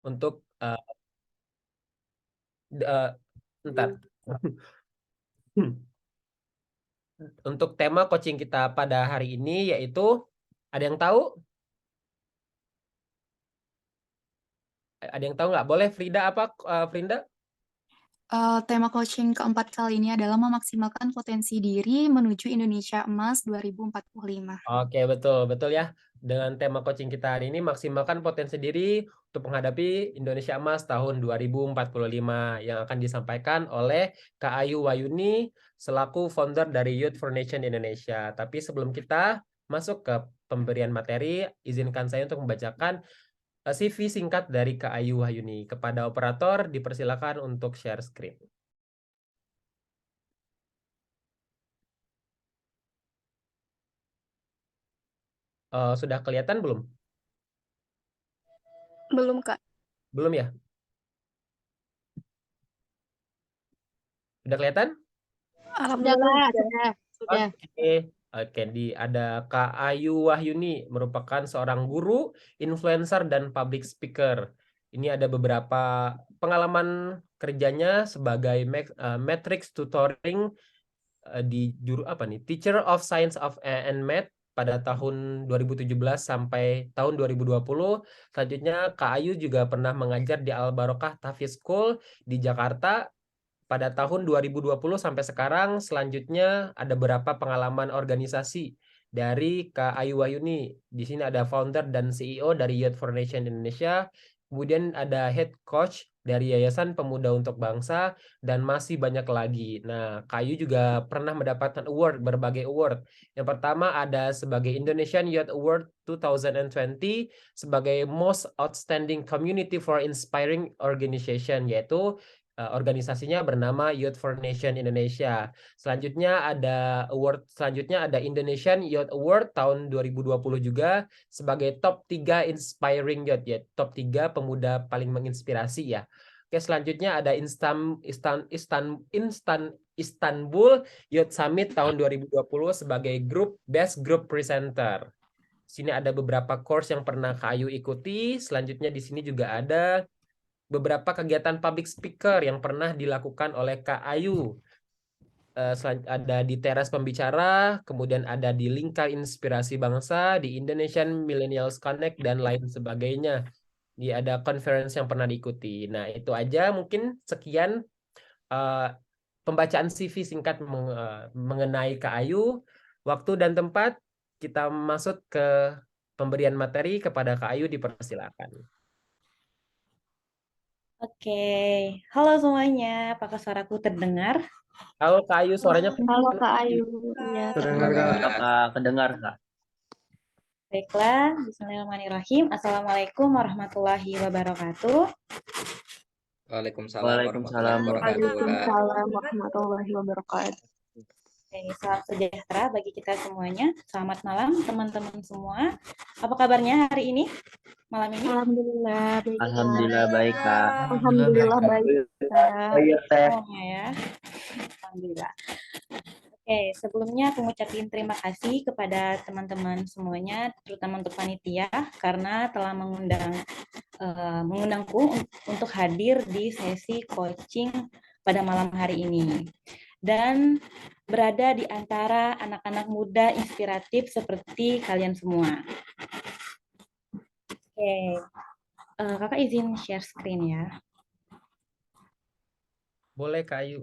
untuk bentar. Untuk tema coaching kita pada hari ini yaitu, ada yang tahu? Ada yang tahu nggak? Boleh Frida apa, Frinda? Tema coaching keempat kali ini adalah memaksimalkan potensi diri menuju Indonesia Emas 2045. Oke, betul ya. Dengan tema coaching kita hari ini, maksimalkan potensi diri untuk menghadapi Indonesia Emas tahun 2045 yang akan disampaikan oleh Kak Ayu Wayuni selaku founder dari Youth for Nation Indonesia. Tapi sebelum kita masuk ke pemberian materi, izinkan saya untuk membacakan CV singkat dari Kak Ayu Wayuni. Kepada operator, dipersilakan untuk share screen. Sudah kelihatan belum? Belum, Kak. Belum ya? Sudah kelihatan? Alhamdulillah, sudah. Oke, ada Kak Ayu Wahyuni, merupakan seorang guru, influencer, dan public speaker. Ini ada beberapa pengalaman kerjanya sebagai matrix tutoring di juru apa nih? Teacher of Science and Math pada tahun 2017 sampai tahun 2020. Selanjutnya Kak Ayu juga pernah mengajar di Al Barokah Tahfiz School di Jakarta pada tahun 2020 sampai sekarang. Selanjutnya ada beberapa pengalaman organisasi dari Kak Ayu Wahyuni. Di sini ada founder dan CEO dari Youth for Nation Indonesia. Kemudian ada head coach dari Yayasan Pemuda untuk Bangsa dan masih banyak lagi. Nah, Kak Ayu juga pernah mendapatkan berbagai award. Yang pertama ada sebagai Indonesian Youth Award 2020 sebagai Most Outstanding Community for Inspiring Organization, yaitu organisasinya bernama Youth for Nation Indonesia. Selanjutnya ada Indonesian Youth Award tahun 2020 juga sebagai top 3 inspiring youth, ya, top 3 pemuda paling menginspirasi ya. Oke, selanjutnya ada Istanbul Youth Summit tahun 2020 sebagai Best Group Presenter. Sini ada beberapa course yang pernah Kak Ayu ikuti. Selanjutnya di sini juga ada beberapa kegiatan public speaker yang pernah dilakukan oleh Kak Ayu. Ada di Teras Pembicara, kemudian ada di Lingkar Inspirasi Bangsa, di Indonesian Millennials Connect, dan lain sebagainya. Ada conference yang pernah diikuti. Nah, itu aja mungkin sekian pembacaan CV singkat mengenai Kak Ayu. Waktu dan tempat, kita masuk ke pemberian materi. Kepada Kak Ayu, dipersilakan. Oke, halo semuanya, apakah suaraku terdengar? Halo Kak Ayu, suaranya Halo Kak Ayu. Ya, Terdengar Kak, kedengar Kak. Baiklah, bismillahirrahmanirrahim. Assalamualaikum warahmatullahi wabarakatuh. Waalaikumsalam warahmatullahi wabarakatuh. Oke, salam sejahtera bagi kita semuanya. Selamat malam teman-teman semua. Apa kabarnya hari ini? Malam ini? Alhamdulillah baik. Alhamdulillah baik Kak. Alhamdulillah baik. Semuanya ya. Alhamdulillah. Oke, sebelumnya aku ngucapin terima kasih kepada teman-teman semuanya, terutama untuk panitia, karena telah mengundangku untuk hadir di sesi coaching pada malam hari ini. Dan berada di antara anak-anak muda inspiratif seperti kalian semua. Oke, kakak izin share screen ya. Boleh Kak Ayu.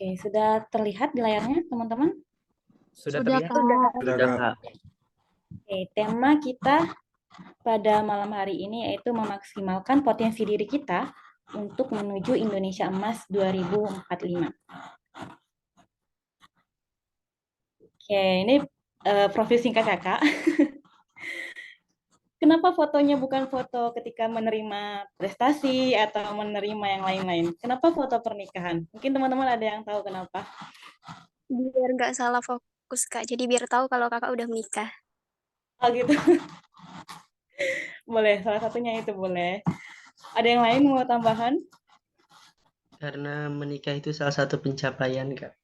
Oke, sudah terlihat di layarnya teman-teman? Sudah terlihat? Sudah Kak. Oke, tema kita pada malam hari ini yaitu memaksimalkan potensi diri kita untuk menuju Indonesia Emas 2045. Oke, ini profil singkat kakak. Kenapa fotonya bukan foto ketika menerima prestasi atau menerima yang lain-lain? Kenapa foto pernikahan? Mungkin teman-teman ada yang tahu kenapa? Biar nggak salah fokus, Kak. Jadi biar tahu kalau kakak udah menikah. Oh gitu. Boleh, salah satunya itu boleh. Ada yang lain mau tambahan? Karena menikah itu salah satu pencapaian, Kak.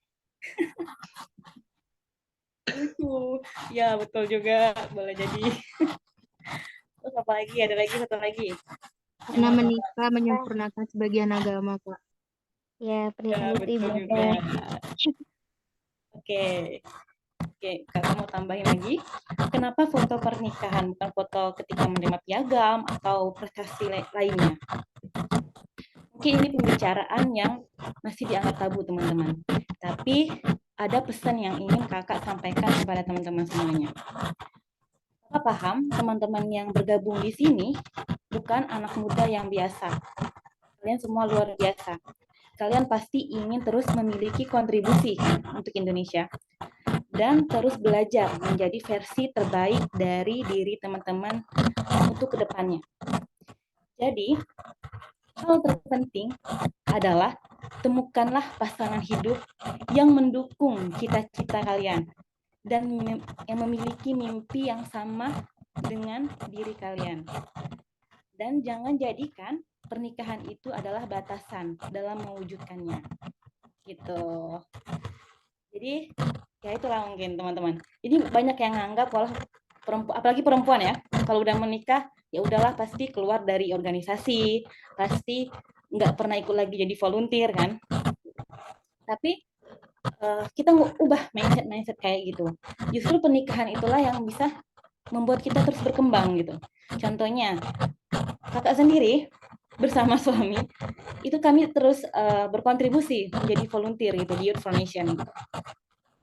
Lucu. Ya, betul juga. Boleh jadi. Terus apa lagi? Ada lagi satu lagi. Karena menikah menyempurnakan sebagian agama, Kak. Ya, Ya, pernikahan itu betul juga. ibadah. Oke. Oke, kakak mau tambahin lagi. Kenapa foto pernikahan, bukan foto ketika menerima piagam atau prestasi lainnya? Mungkin ini pembicaraan yang masih dianggap tabu, teman-teman. Tapi ada pesan yang ingin kakak sampaikan kepada teman-teman semuanya. Kakak paham teman-teman yang bergabung di sini bukan anak muda yang biasa. Kalian semua luar biasa. Kalian pasti ingin terus memiliki kontribusi untuk Indonesia dan terus belajar menjadi versi terbaik dari diri teman-teman untuk kedepannya. Jadi, hal terpenting adalah temukanlah pasangan hidup yang mendukung cita-cita kalian dan yang memiliki mimpi yang sama dengan diri kalian. Dan jangan jadikan pernikahan itu adalah batasan dalam mewujudkannya. Gitu. Jadi, ya itulah mungkin teman-teman. Jadi banyak yang nganggap kalau perempuan, apalagi perempuan ya, kalau udah menikah ya udahlah pasti keluar dari organisasi, pasti nggak pernah ikut lagi jadi volunteer kan. Tapi kita ubah mindset kayak gitu. Justru pernikahan itulah yang bisa membuat kita terus berkembang gitu. Contohnya, kakak sendiri bersama suami itu kami terus berkontribusi menjadi volunteer gitu di Youth Foundation.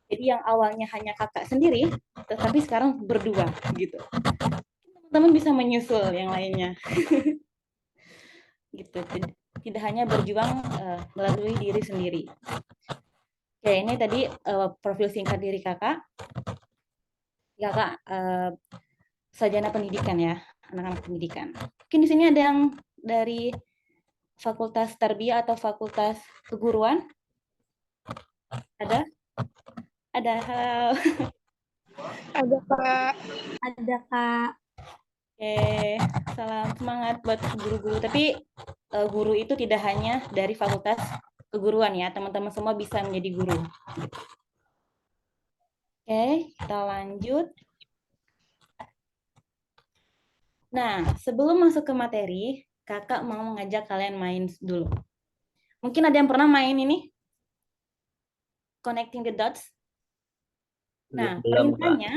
Jadi yang awalnya hanya kakak sendiri, tetapi sekarang berdua gitu. Teman-teman bisa menyusul yang lainnya. Gitu. Tidak hanya berjuang melalui diri sendiri. Oke, ini tadi profil singkat diri kakak. Kakak sarjana pendidikan ya, anak-anak pendidikan. Mungkin di sini ada yang dari Fakultas Tarbiyah atau Fakultas Keguruan? Ada? Ada. Halo. Ada, Kak. Ada, Kak. Oke, salam semangat buat guru-guru. Tapi guru itu tidak hanya dari Fakultas Keguruan ya, teman-teman semua bisa menjadi guru. Oke, kita lanjut. Nah, sebelum masuk ke materi, kakak mau mengajak kalian main dulu. Mungkin ada yang pernah main ini? Connecting the dots? Nah, Belum, Kak. perintahnya,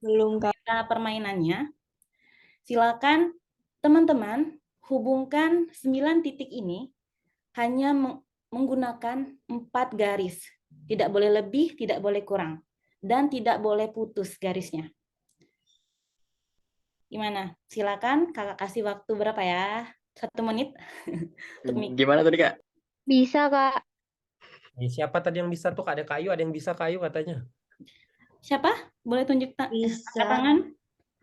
Belum, Kak. permainannya, silakan teman-teman hubungkan 9 titik ini hanya menggunakan 4 garis. Tidak boleh lebih, tidak boleh kurang. Dan tidak boleh putus garisnya. Gimana? Silakan, kakak kasih waktu berapa ya? 1 menit. Gimana tadi, Kak? Bisa, Kak. Siapa tadi yang bisa tuh? Ada Kayu, ada yang bisa Kayu katanya. Siapa? Boleh tunjuk angkat tangan?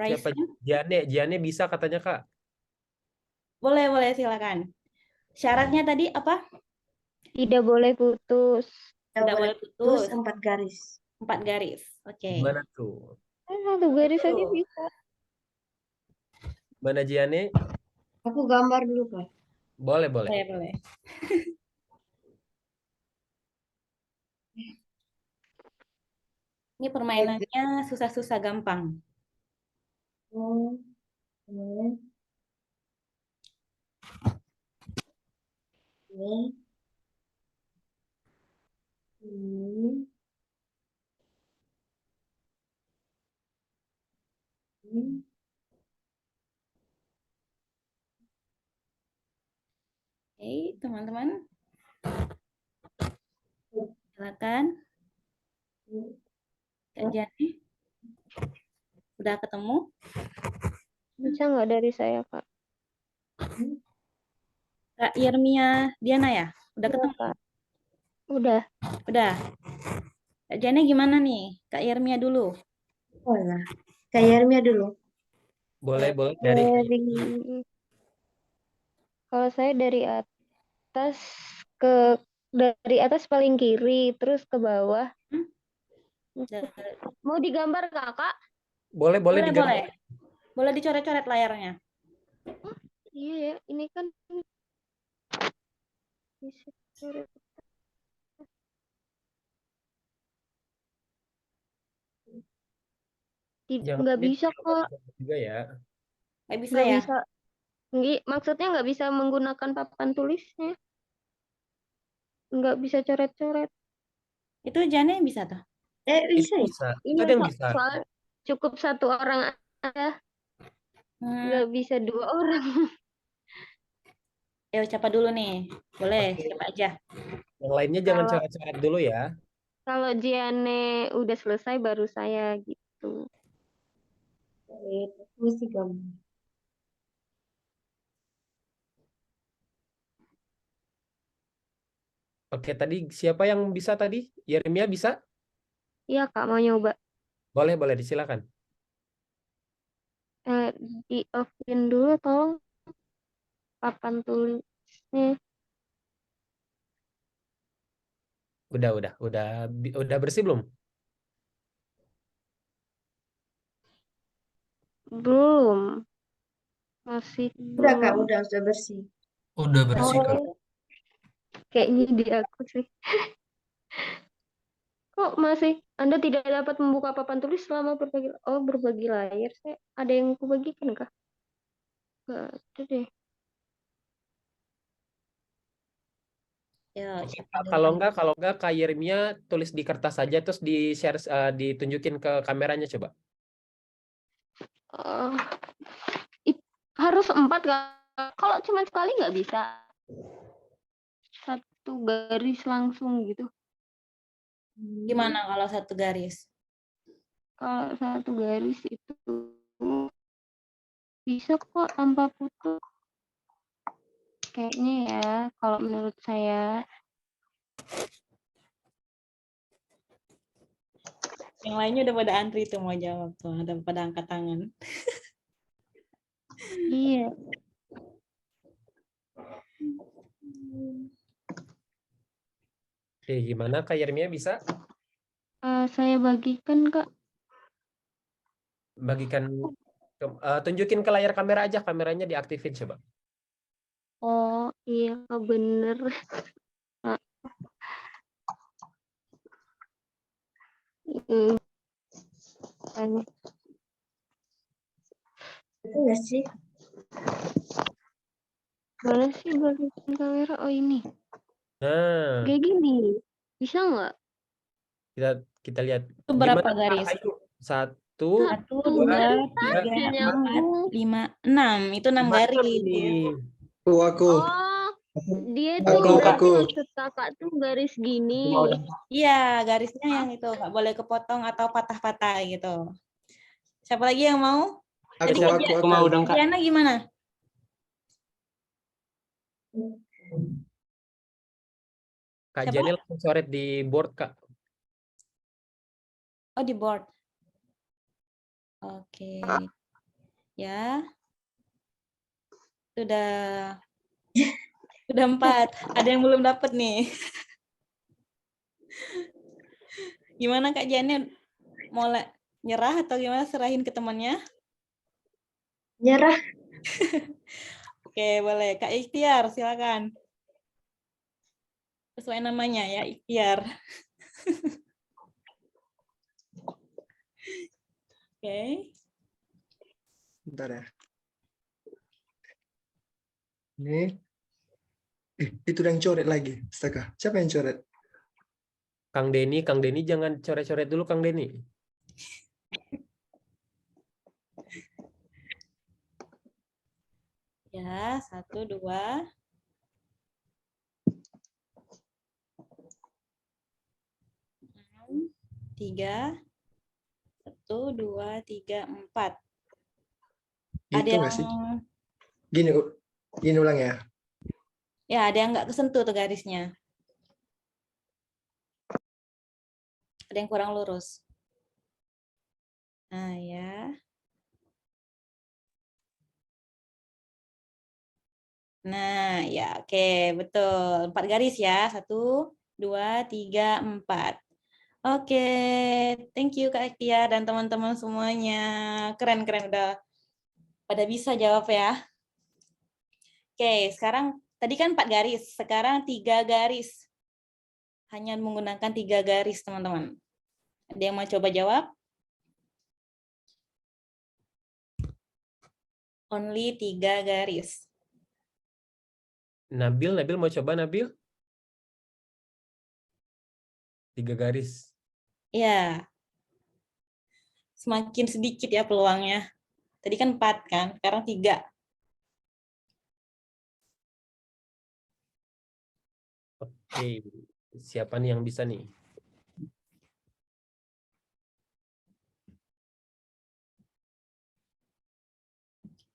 Siapa? Raise. Jiane bisa katanya, Kak. Boleh, silakan. Syaratnya tadi apa? Tidak boleh putus. Tidak boleh putus. 4 garis. 4 garis. Oke. Gimana tuh? 1 garis aja bisa. Mana Jiane? Aku gambar dulu, Kak. Boleh. Boleh. Ini permainannya susah-susah gampang. Oke, teman-teman. Silakan. Kak Jani. Udah ketemu? Bisa nggak dari saya, Kak? Kak Yermia Diana ya? Udah ketemu? Kak. Udah. Udah. Kak Jani gimana nih? Kak Yermia dulu. Oh ya. Kak Yermia dulu. Boleh dari Kalau saya dari atas dari atas paling kiri terus ke bawah. Mau digambar Kakak? boleh Boleh, digambar. boleh. Boleh dicoret-coret layarnya. Iya ya, ini kan bisa coret. Jangan Nggak ini bisa kok, juga ya. Nggak bisa nggak ya? bisa. Maksudnya nggak bisa menggunakan papan tulisnya, nggak bisa coret-coret. Itu Jane bisa tuh. Bisa ya? Bisa. Iya, Ada yang bisa. soalnya cukup satu orang aja, nggak bisa dua orang. Siapa dulu nih? Boleh, Oke. siapa aja. Yang lainnya jangan Kalau coret-coret dulu ya. kalau Jiane udah selesai baru saya gitu. Mesti gambar. Oke, tadi siapa yang bisa tadi? Yeremia bisa? Iya Kak, mau nyoba. Boleh disilakan. Di offin dulu tolong papan tulisnya. Udah bersih belum? Belum, masih Udah Kak, belum. udah bersih. Udah bersih, Kak. Oh, kayaknya di aku sih. Kok masih Anda tidak dapat membuka papan tulis selama berbagi layar? Saya ada yang kubagikan kah? Gak ada deh. Ya, Oke, siapa Kak. dulu? Kalau enggak Kak Yeremia tulis di kertas saja terus di-share ditunjukin ke kameranya coba. Eh, harus 4 Kak. Kalau cuma sekali nggak bisa. Satu garis langsung gitu. Gimana kalau satu garis? Kalau satu garis itu bisa kok tanpa putus. Kayaknya ya, kalau menurut saya. Yang lainnya udah pada antri tuh mau jawab tuh, ada pada angkat tangan. Iya. Oke, gimana Kak Yeremia bisa Saya bagikan Kak. bagikan tunjukin ke layar kamera aja, kameranya diaktifin coba. Oh iya bener. Itu nggak sih? Mana sih balikin kamera? Oh ini. Nah, Kayak gini. Bisa nggak? kita lihat Itu berapa gimana Kak garis? Ayu? 1, 1, 2, 3, 4, 5, 6. Itu 6 garis. ini. Aku. Oh, dia tuh Aku. berarti maksud kakak tuh garis gini. Iya, garisnya yang itu nggak boleh kepotong atau patah-patah gitu. Siapa lagi yang mau? Aku mau dong Kak. Diana gimana? Kak Siapa? Jani langsung coret di board, Kak. Oh, di board. Oke. Ya. Sudah 4. Ada yang belum dapat nih. Gimana Kak Jani? Mau nyerah atau gimana? Serahin ke temannya? Nyerah. Oke, boleh. Kak Ikhtiar, silakan. Sesuai namanya ya, Ikhtiar. Oke. Bentar ya. Ini. Itu yang coret lagi. Astaga, siapa yang coret? Kang Denny jangan coret-coret dulu, Kang Denny. Ya, 1, 2. 3. 1, 2, 3, 4. Ada Itu nggak sih? Gini ulang ya. Ya, ada yang nggak kesentuh tuh garisnya. Ada yang kurang lurus. Nah, ya. Nah, ya oke, betul. 4 garis ya. 1, 2, 3, 4. Oke, thank you Kak Kia dan teman-teman semuanya. Keren-keren udah pada bisa jawab ya. Oke, sekarang tadi kan 4 garis, sekarang 3 garis. Hanya menggunakan 3 garis, teman-teman. Ada yang mau coba jawab? Only 3 garis. Nabil mau coba Nabil? 3 garis. Ya, semakin sedikit ya peluangnya. Tadi kan 4 kan, sekarang 3. Oke, siapa nih yang bisa nih?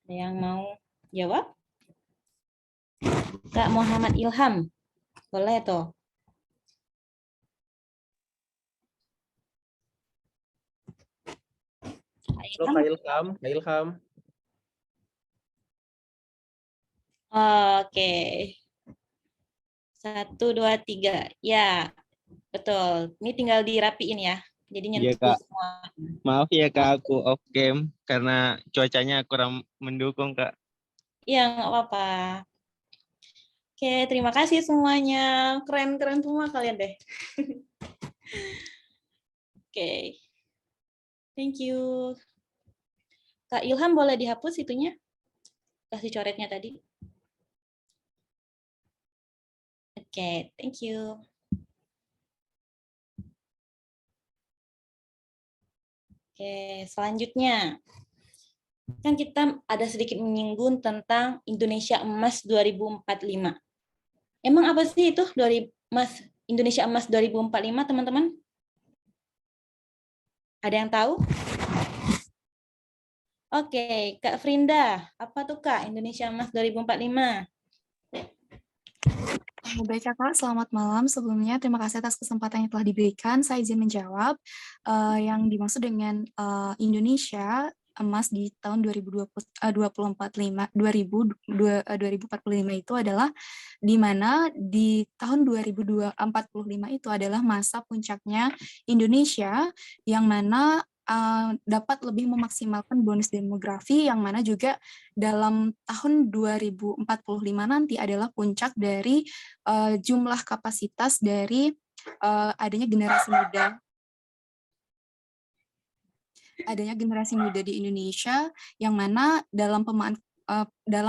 Ada yang mau jawab? Kak Muhammad Ilham. Boleh tuh. Halo Kak Ilham, Kak Ilham. Oke. 1, 2, 3. Ya, betul. Ini tinggal dirapiin ya. Jadi Iya nyentuh Kak, semua. maaf ya Kak, aku off cam karena cuacanya kurang mendukung Kak. Iya, nggak apa-apa. Oke, terima kasih semuanya. Keren-keren semua kalian deh. Oke. Thank you. Kak Ilham boleh dihapus itunya? Kasih coretnya tadi. Oke, thank you. Oke, selanjutnya. Kan kita ada sedikit menyinggung tentang Indonesia Emas 2045. Emang apa sih itu Indonesia Emas 2045, teman-teman? Ada yang tahu? Oke, Kak Frinda, apa tuh Kak Indonesia Emas 2045? Baik Kakak, selamat malam. Sebelumnya terima kasih atas kesempatan yang telah diberikan. Saya izin menjawab. Yang dimaksud dengan Indonesia emas di tahun 2045 itu adalah di mana di tahun 2045 itu adalah masa puncaknya Indonesia yang mana dapat lebih memaksimalkan bonus demografi, yang mana juga dalam tahun 2045 nanti adalah puncak dari jumlah kapasitas dari adanya generasi muda di Indonesia, yang mana dalam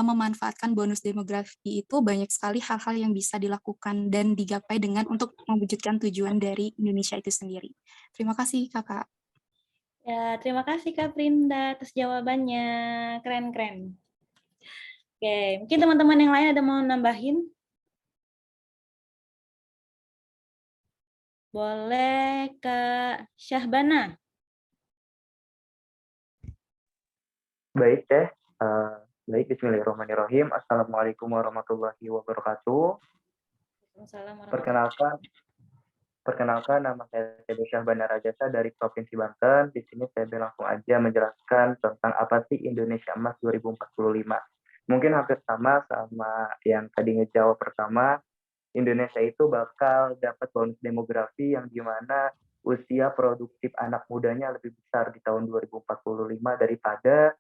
memanfaatkan bonus demografi itu banyak sekali hal-hal yang bisa dilakukan dan digapai dengan untuk mewujudkan tujuan dari Indonesia itu sendiri. Terima kasih Kakak. Ya, terima kasih Kak Frinda atas jawabannya. Keren-keren. Oke, mungkin teman-teman yang lain ada mau nambahin? Boleh Kak Syahbana. Baik deh. Baik, bismillahirrahmanirrahim. Assalamualaikum warahmatullahi wabarakatuh. Perkenalkan, nama saya Teddy Syahbana Rajasa dari Provinsi Banten. Di sini saya langsung aja menjelaskan tentang apa sih Indonesia Emas 2045. Mungkin hampir sama yang tadi ngejawab pertama. Indonesia itu bakal dapat bonus demografi yang dimana usia produktif anak mudanya lebih besar di tahun 2045 daripada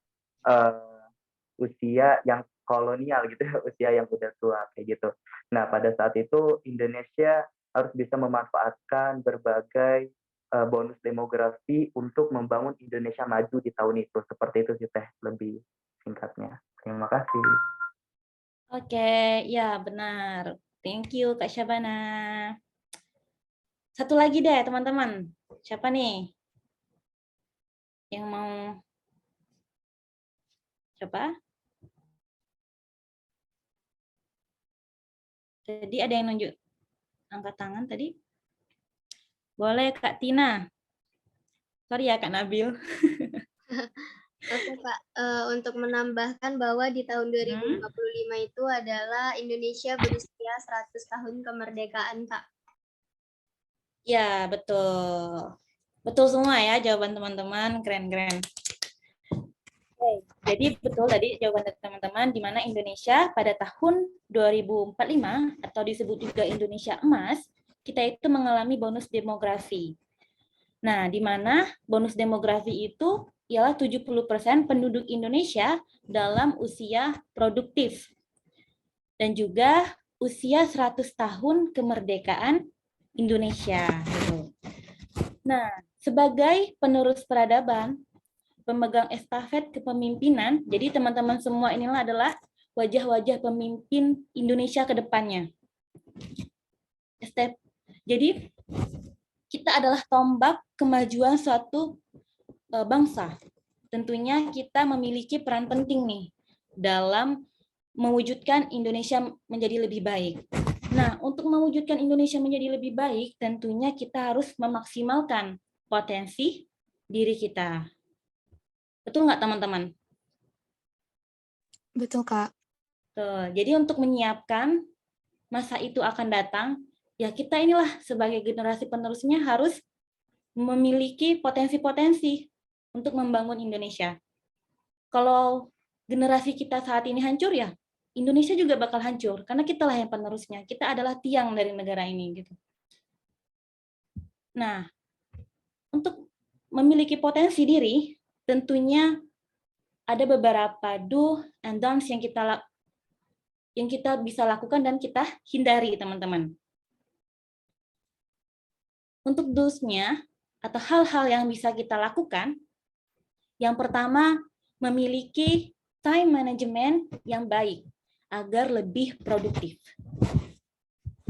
usia yang kolonial gitu, usia yang udah tua kayak gitu. Nah, pada saat itu Indonesia harus bisa memanfaatkan berbagai bonus demografi untuk membangun Indonesia maju di tahun itu. Seperti itu sih Teh, lebih singkatnya. Terima kasih. Oke, ya benar. Thank you Kak Syabana. Satu lagi deh teman-teman. Siapa nih yang mau coba? Tadi ada yang nunjuk angkat tangan tadi. Boleh Kak Tina. Sorry ya Kak Nabil. Oke Kak, untuk menambahkan bahwa di tahun 2045 itu adalah Indonesia berusia 100 tahun kemerdekaan Kak. Ya, betul. Betul semua ya jawaban teman-teman. Keren-keren. Oke. Jadi betul tadi jawaban dari teman-teman, di mana Indonesia pada tahun 2045 atau disebut juga Indonesia Emas, kita itu mengalami bonus demografi. Nah, di mana bonus demografi itu ialah 70% penduduk Indonesia dalam usia produktif. Dan juga usia 100 tahun kemerdekaan Indonesia. Gitu. Nah, sebagai penerus peradaban, pemegang estafet kepemimpinan, jadi teman-teman semua inilah adalah wajah-wajah pemimpin Indonesia ke depannya. Jadi, kita adalah tombak kemajuan suatu bangsa. Tentunya kita memiliki peran penting nih dalam mewujudkan Indonesia menjadi lebih baik. Nah, untuk mewujudkan Indonesia menjadi lebih baik, tentunya kita harus memaksimalkan potensi diri kita. Betul nggak, teman-teman? Betul, Kak. Tuh, jadi untuk menyiapkan masa itu akan datang, ya kita inilah sebagai generasi penerusnya harus memiliki potensi-potensi untuk membangun Indonesia. Kalau generasi kita saat ini hancur, ya Indonesia juga bakal hancur, karena kitalah yang penerusnya. Kita adalah tiang dari negara ini. Gitu. Nah, untuk memiliki potensi diri, tentunya ada beberapa do and don'ts yang kita bisa lakukan dan kita hindari, teman-teman. Untuk do's-nya, atau hal-hal yang bisa kita lakukan, yang pertama, memiliki time management yang baik, agar lebih produktif.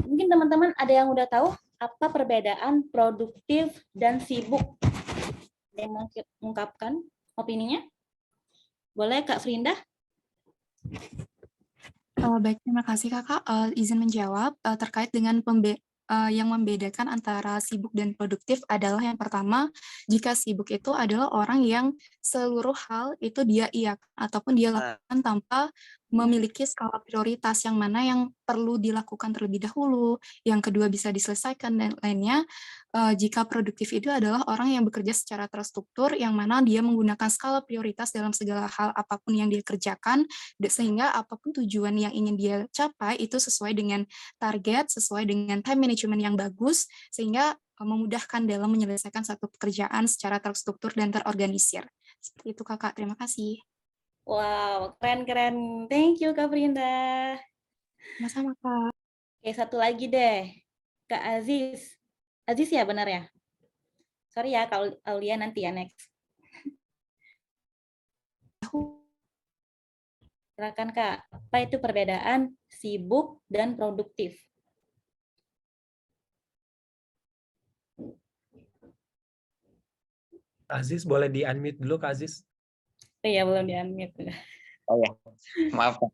Mungkin teman-teman ada yang udah tahu apa perbedaan produktif dan sibuk? Yang mau mengungkapkan opininya? Boleh Kak Frinda? Baik, terima kasih Kakak. Izin menjawab terkait dengan yang membedakan antara sibuk dan produktif adalah yang pertama, jika sibuk itu adalah orang yang seluruh hal itu dia iakan ataupun dia lakukan tanpa memiliki skala prioritas yang mana yang perlu dilakukan terlebih dahulu, yang kedua bisa diselesaikan dan lainnya. Jika produktif itu adalah orang yang bekerja secara terstruktur yang mana dia menggunakan skala prioritas dalam segala hal apapun yang dia kerjakan sehingga apapun tujuan yang ingin dia capai itu sesuai dengan target, sesuai dengan time management yang bagus sehingga memudahkan dalam menyelesaikan satu pekerjaan secara terstruktur dan terorganisir. Seperti itu Kakak, terima kasih. Wow, keren-keren. Thank you Kak Frinda. Sama-sama Kak. Oke, satu lagi deh. Kak Aziz. Aziz ya, benar ya? Sorry ya, Kak Aulia nanti ya, next. Silakan Kak, apa itu perbedaan sibuk dan produktif? Aziz, boleh di-unmute dulu Kak Aziz? Iya, belum di-unmute. Oh ya, maaf Kak.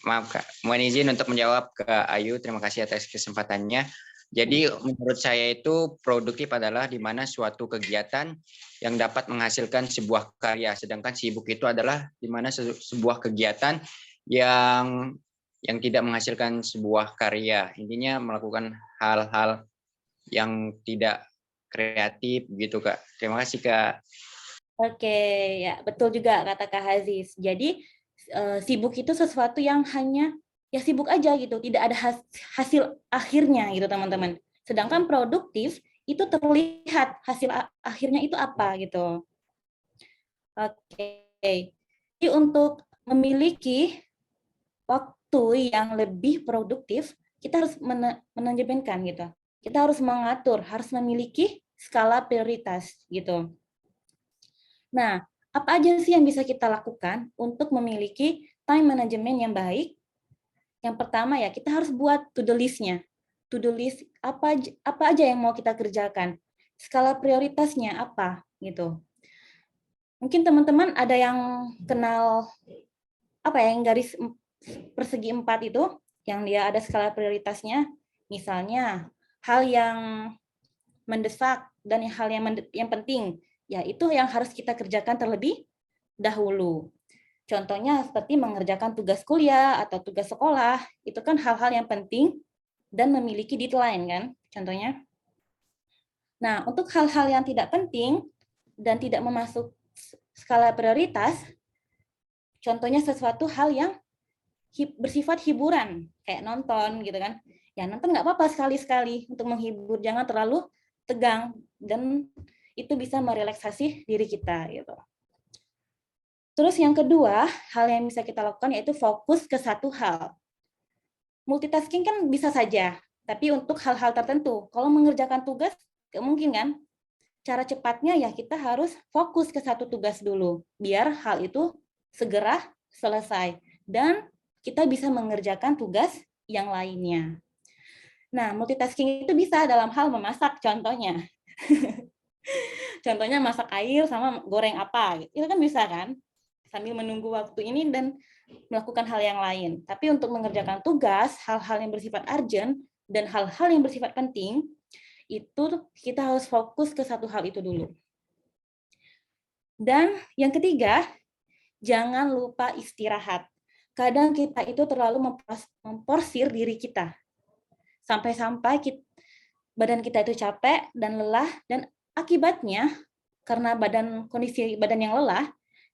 Maaf Kak, mohon izin untuk menjawab ke Ayu. Terima kasih atas kesempatannya. Jadi menurut saya itu produktif adalah di mana suatu kegiatan yang dapat menghasilkan sebuah karya, sedangkan sibuk itu adalah di mana sebuah kegiatan yang tidak menghasilkan sebuah karya. Intinya melakukan hal-hal yang tidak kreatif gitu Kak. Terima kasih Kak. Oke, ya betul juga kata Kak Aziz. Jadi sibuk itu sesuatu yang hanya ya sibuk aja gitu, tidak ada hasil akhirnya gitu teman-teman. Sedangkan produktif itu terlihat hasil akhirnya itu apa gitu. Oke, jadi untuk memiliki waktu yang lebih produktif, kita harus manajemenkan gitu. Kita harus mengatur, harus memiliki skala prioritas gitu. Nah, apa aja sih yang bisa kita lakukan untuk memiliki time management yang baik? Yang pertama ya, kita harus buat to-do list-nya. To-do list apa aja yang mau kita kerjakan. Skala prioritasnya apa gitu. Mungkin teman-teman ada yang kenal apa ya, yang garis persegi 4 itu, yang dia ada skala prioritasnya. Misalnya, hal yang mendesak dan hal yang penting, ya itu yang harus kita kerjakan terlebih dahulu. Contohnya seperti mengerjakan tugas kuliah atau tugas sekolah, itu kan hal-hal yang penting dan memiliki deadline kan, contohnya. Nah, untuk hal-hal yang tidak penting dan tidak memasuk skala prioritas, contohnya sesuatu hal yang bersifat hiburan, kayak nonton gitu kan. Ya nonton nggak apa-apa sekali-sekali untuk menghibur, jangan terlalu tegang, dan itu bisa merelaksasi diri kita gitu. Terus yang kedua, hal yang bisa kita lakukan yaitu fokus ke satu hal. Multitasking kan bisa saja, tapi untuk hal-hal tertentu. Kalau mengerjakan tugas, nggak mungkin kan? Cara cepatnya ya kita harus fokus ke satu tugas dulu, biar hal itu segera selesai. Dan kita bisa mengerjakan tugas yang lainnya. Nah, multitasking itu bisa dalam hal memasak contohnya. Contohnya masak air sama goreng apa, itu kan bisa kan? Sambil menunggu waktu ini dan melakukan hal yang lain. Tapi untuk mengerjakan tugas, hal-hal yang bersifat urgent, dan hal-hal yang bersifat penting, itu kita harus fokus ke satu hal itu dulu. Dan yang ketiga, jangan lupa istirahat. Kadang kita itu terlalu memporsir diri kita. Sampai-sampai badan kita itu capek dan lelah, dan akibatnya karena kondisi badan yang lelah,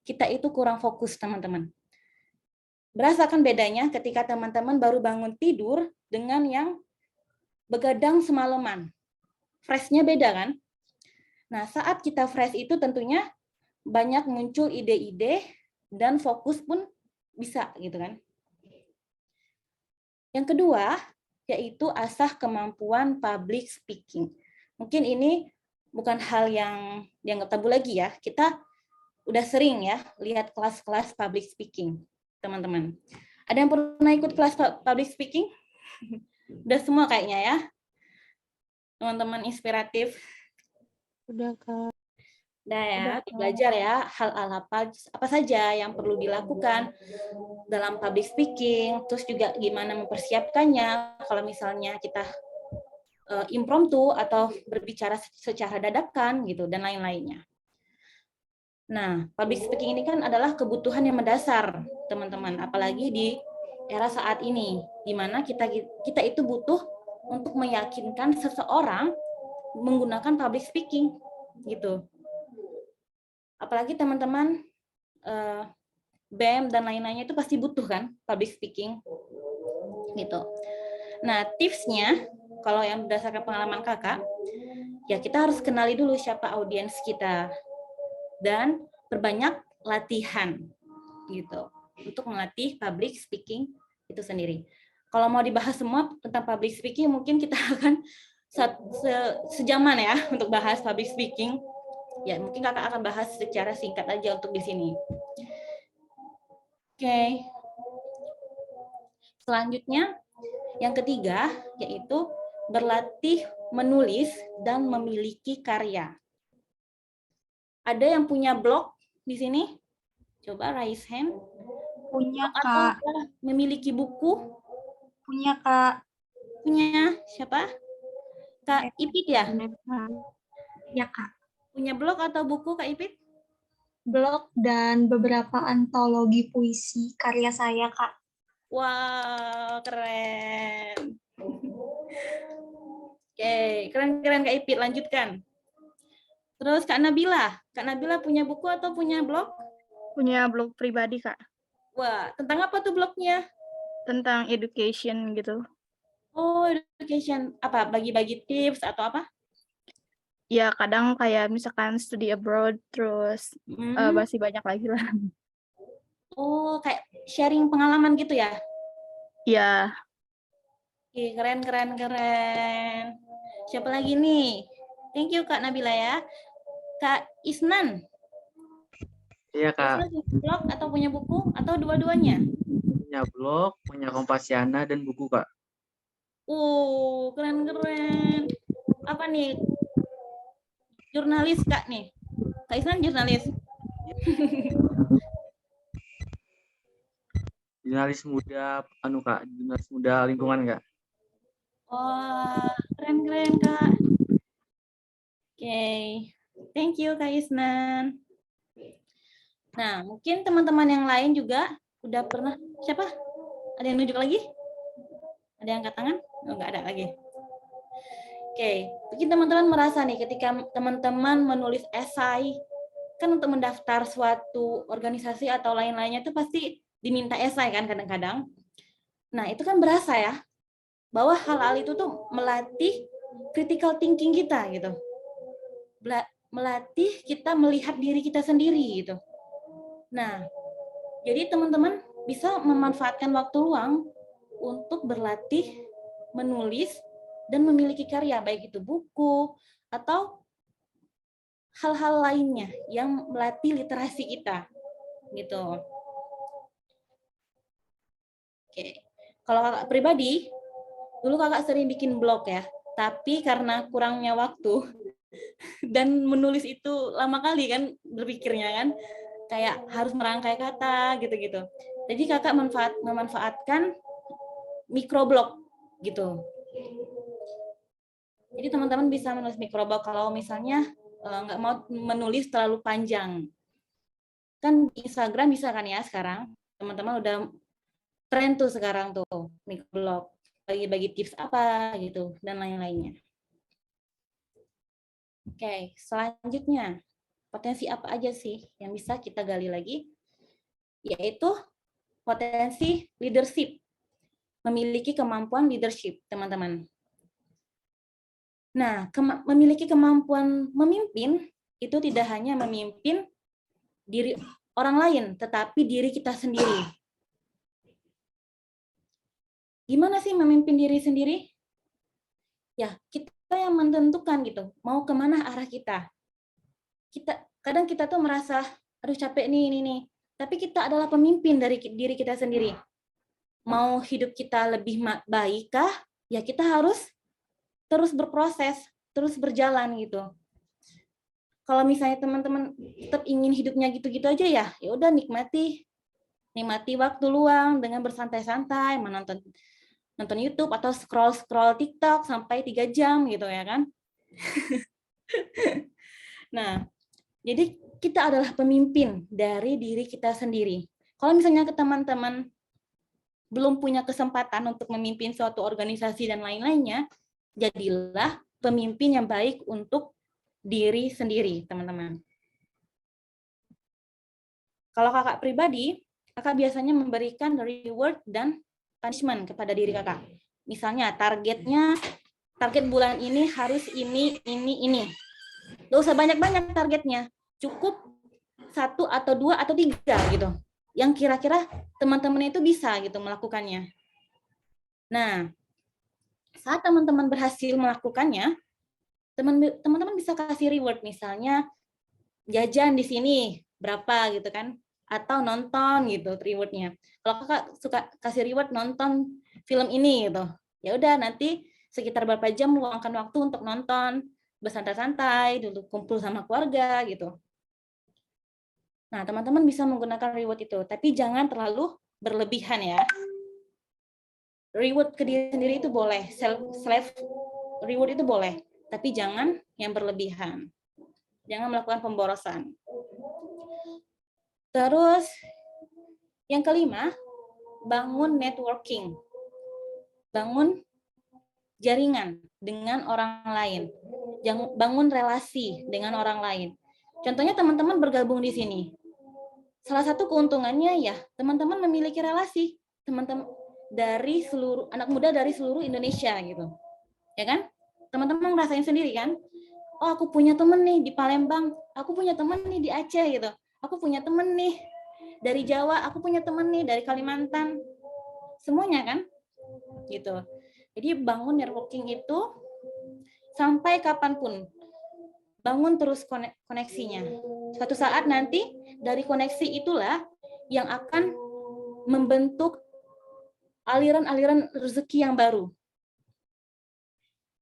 kita itu kurang fokus, teman-teman. Berasa kan bedanya ketika teman-teman baru bangun tidur dengan yang begadang semalaman. Fresh-nya beda kan? Nah, saat kita fresh itu tentunya banyak muncul ide-ide dan fokus pun bisa gitu kan. Yang kedua, yaitu asah kemampuan public speaking. Mungkin ini bukan hal yang dianggap tabu lagi ya. Kita udah sering ya lihat kelas-kelas public speaking, teman-teman. Ada yang pernah ikut kelas public speaking? Udah semua kayaknya ya. Teman-teman inspiratif. Udah, Kak. Udah ya, belajar ya hal-hal apa saja yang perlu dilakukan dalam public speaking, terus juga gimana mempersiapkannya kalau misalnya kita impromptu atau berbicara secara dadakan gitu, dan lain-lainnya. Nah, public speaking ini kan adalah kebutuhan yang mendasar, teman-teman, apalagi di era saat ini, di mana kita itu butuh untuk meyakinkan seseorang menggunakan public speaking, gitu. Apalagi teman-teman BEM dan lain-lainnya itu pasti butuh kan public speaking, gitu. Nah, tipsnya kalau yang berdasarkan pengalaman kakak, ya kita harus kenali dulu siapa audiens kita dan perbanyak latihan, gitu, untuk melatih public speaking itu sendiri. Kalau mau dibahas semua tentang public speaking, mungkin kita akan sejaman ya untuk bahas public speaking. Ya, mungkin kakak akan bahas secara singkat aja untuk di sini. Oke. Selanjutnya, yang ketiga, yaitu berlatih menulis dan memiliki karya. Ada yang punya blog di sini? Coba raise hand. Punya, Atau Kak. memiliki buku? Punya, Kak. Punya siapa? Kak Ipit ya? Ya, Kak. Punya blog atau buku, Kak Ipit? Blog dan beberapa antologi puisi karya saya, Kak. Wah, keren. Oke, keren-keren Kak Ipit, lanjutkan. Terus Kak Nabila punya buku atau punya blog? Punya blog pribadi, Kak. Wah, tentang apa tuh blognya? Tentang education gitu. Oh, education. Apa, bagi-bagi tips atau apa? Ya, kadang kayak misalkan studi abroad, terus masih banyak lagi lah. Oh, kayak sharing pengalaman gitu ya? Ya. Oke, keren. Siapa lagi nih? Thank you Kak Nabila ya. Kak Isnan. Iya, Kak. Isnan punya blog atau punya buku atau dua-duanya? Punya blog, punya Kompasiana, dan buku, Kak. Keren. Apa nih? Jurnalis Kak nih. Kak Isnan jurnalis. Jurnalis muda, Kak. Jurnalis muda lingkungan, Kak. Wah, keren Kak. Oke, thank you Kak Isnan. Nah, mungkin teman-teman yang lain juga udah pernah, siapa? Ada yang nunjuk lagi? Ada yang angkat tangan? Oh, nggak ada lagi. Oke, mungkin teman-teman merasa nih ketika teman-teman menulis esai kan untuk mendaftar suatu organisasi atau lain-lainnya itu pasti diminta esai kan kadang-kadang. Nah, itu kan berasa ya, bahwa hal-hal itu tuh melatih critical thinking kita gitu. Melatih kita melihat diri kita sendiri gitu. Nah, jadi teman-teman bisa memanfaatkan waktu luang untuk berlatih menulis dan memiliki karya, baik itu buku atau hal-hal lainnya yang melatih literasi kita gitu. Oke. Kalau kakak pribadi, dulu kakak sering bikin blog ya, tapi karena kurangnya waktu dan menulis itu lama kali kan berpikirnya kan, kayak harus merangkai kata gitu-gitu. Jadi kakak memanfaatkan microblog gitu. Jadi teman-teman bisa menulis microblog kalau misalnya nggak mau menulis terlalu panjang. Kan di Instagram bisa kan ya sekarang, teman-teman udah tren tuh sekarang tuh microblog, bagi-bagi tips apa gitu dan lain-lainnya. Oke, selanjutnya potensi apa aja sih yang bisa kita gali lagi? Yaitu potensi leadership, memiliki kemampuan leadership, teman-teman. Nah, memiliki kemampuan memimpin itu tidak hanya memimpin diri orang lain, tetapi diri kita sendiri. Gimana sih memimpin diri sendiri? Ya, kita yang menentukan gitu, mau kemana arah kita. Kadang kita tuh merasa, aduh capek nih, ini. Tapi kita adalah pemimpin dari diri kita sendiri. Mau hidup kita lebih baik kah? Ya kita harus terus berproses, terus berjalan gitu. Kalau misalnya teman-teman tetap ingin hidupnya gitu-gitu aja ya udah nikmati waktu luang dengan bersantai-santai, nonton YouTube atau scroll TikTok sampai 3 jam gitu ya kan. Nah, jadi kita adalah pemimpin dari diri kita sendiri. Kalau misalnya ke teman-teman belum punya kesempatan untuk memimpin suatu organisasi dan lain-lainnya, jadilah pemimpin yang baik untuk diri sendiri, teman-teman. Kalau kakak pribadi, kakak biasanya memberikan reward dan punishment kepada diri kakak. Misalnya target bulan ini harus ini. Gak usah banyak-banyak targetnya, cukup 1 atau 2 atau 3 gitu. Yang kira-kira teman-teman itu bisa gitu melakukannya. Nah, saat teman-teman berhasil melakukannya, teman-teman bisa kasih reward, misalnya jajan di sini berapa gitu kan, atau nonton gitu rewardnya. Kalau kakak suka kasih reward nonton film ini gitu, ya udah nanti sekitar berapa jam luangkan waktu untuk nonton, bersantai-santai, dulu kumpul sama keluarga gitu. Nah, teman-teman bisa menggunakan reward itu, tapi jangan terlalu berlebihan ya. Reward ke diri sendiri itu boleh, self reward itu boleh, tapi jangan yang berlebihan. Jangan melakukan pemborosan. Terus yang kelima, bangun networking. Bangun jaringan dengan orang lain. Bangun relasi dengan orang lain. Contohnya teman-teman bergabung di sini. Salah satu keuntungannya ya, teman-teman memiliki relasi. Teman-teman dari seluruh anak muda dari seluruh Indonesia gitu. Ya kan? Teman-teman ngerasain sendiri kan? Oh, aku punya temen nih di Palembang, aku punya temen nih di Aceh gitu. Aku punya temen nih dari Jawa, aku punya temen nih dari Kalimantan. Semuanya kan? Gitu. Jadi bangun networking itu sampai kapanpun. Bangun terus koneksinya. Suatu saat nanti dari koneksi itulah yang akan membentuk aliran-aliran rezeki yang baru.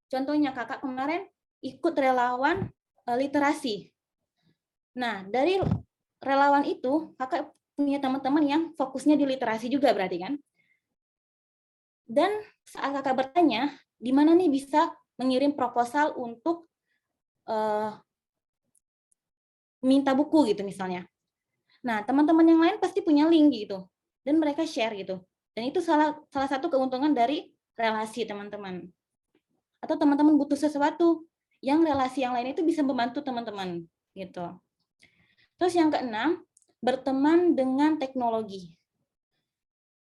Contohnya kakak kemarin ikut relawan literasi. Nah, dari relawan itu kakak punya teman-teman yang fokusnya di literasi juga berarti kan? Dan saat kakak bertanya, di mana nih bisa mengirim proposal untuk minta buku gitu misalnya. Nah, teman-teman yang lain pasti punya link gitu. Dan mereka share gitu. Dan itu salah satu keuntungan dari relasi teman-teman. Atau teman-teman butuh sesuatu, yang relasi yang lain itu bisa membantu teman-teman gitu. Terus yang keenam, berteman dengan teknologi.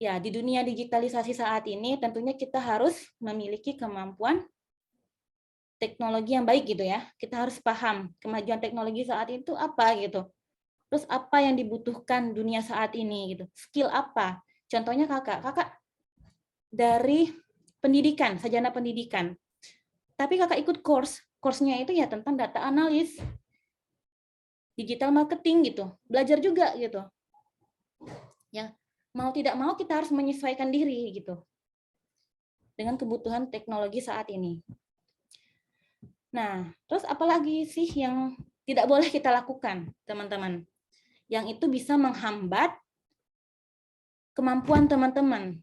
Ya, di dunia digitalisasi saat ini tentunya kita harus memiliki kemampuan teknologi yang baik gitu ya. Kita harus paham kemajuan teknologi saat itu apa gitu. Terus apa yang dibutuhkan dunia saat ini gitu. Skill apa? Contohnya kakak dari pendidikan, sarjana pendidikan. Tapi kakak ikut course-nya itu ya tentang data analis, digital marketing gitu. Belajar juga gitu. Ya, mau tidak mau kita harus menyesuaikan diri gitu dengan kebutuhan teknologi saat ini. Nah, terus apalagi sih yang tidak boleh kita lakukan, teman-teman? Yang itu bisa menghambat kemampuan teman-teman,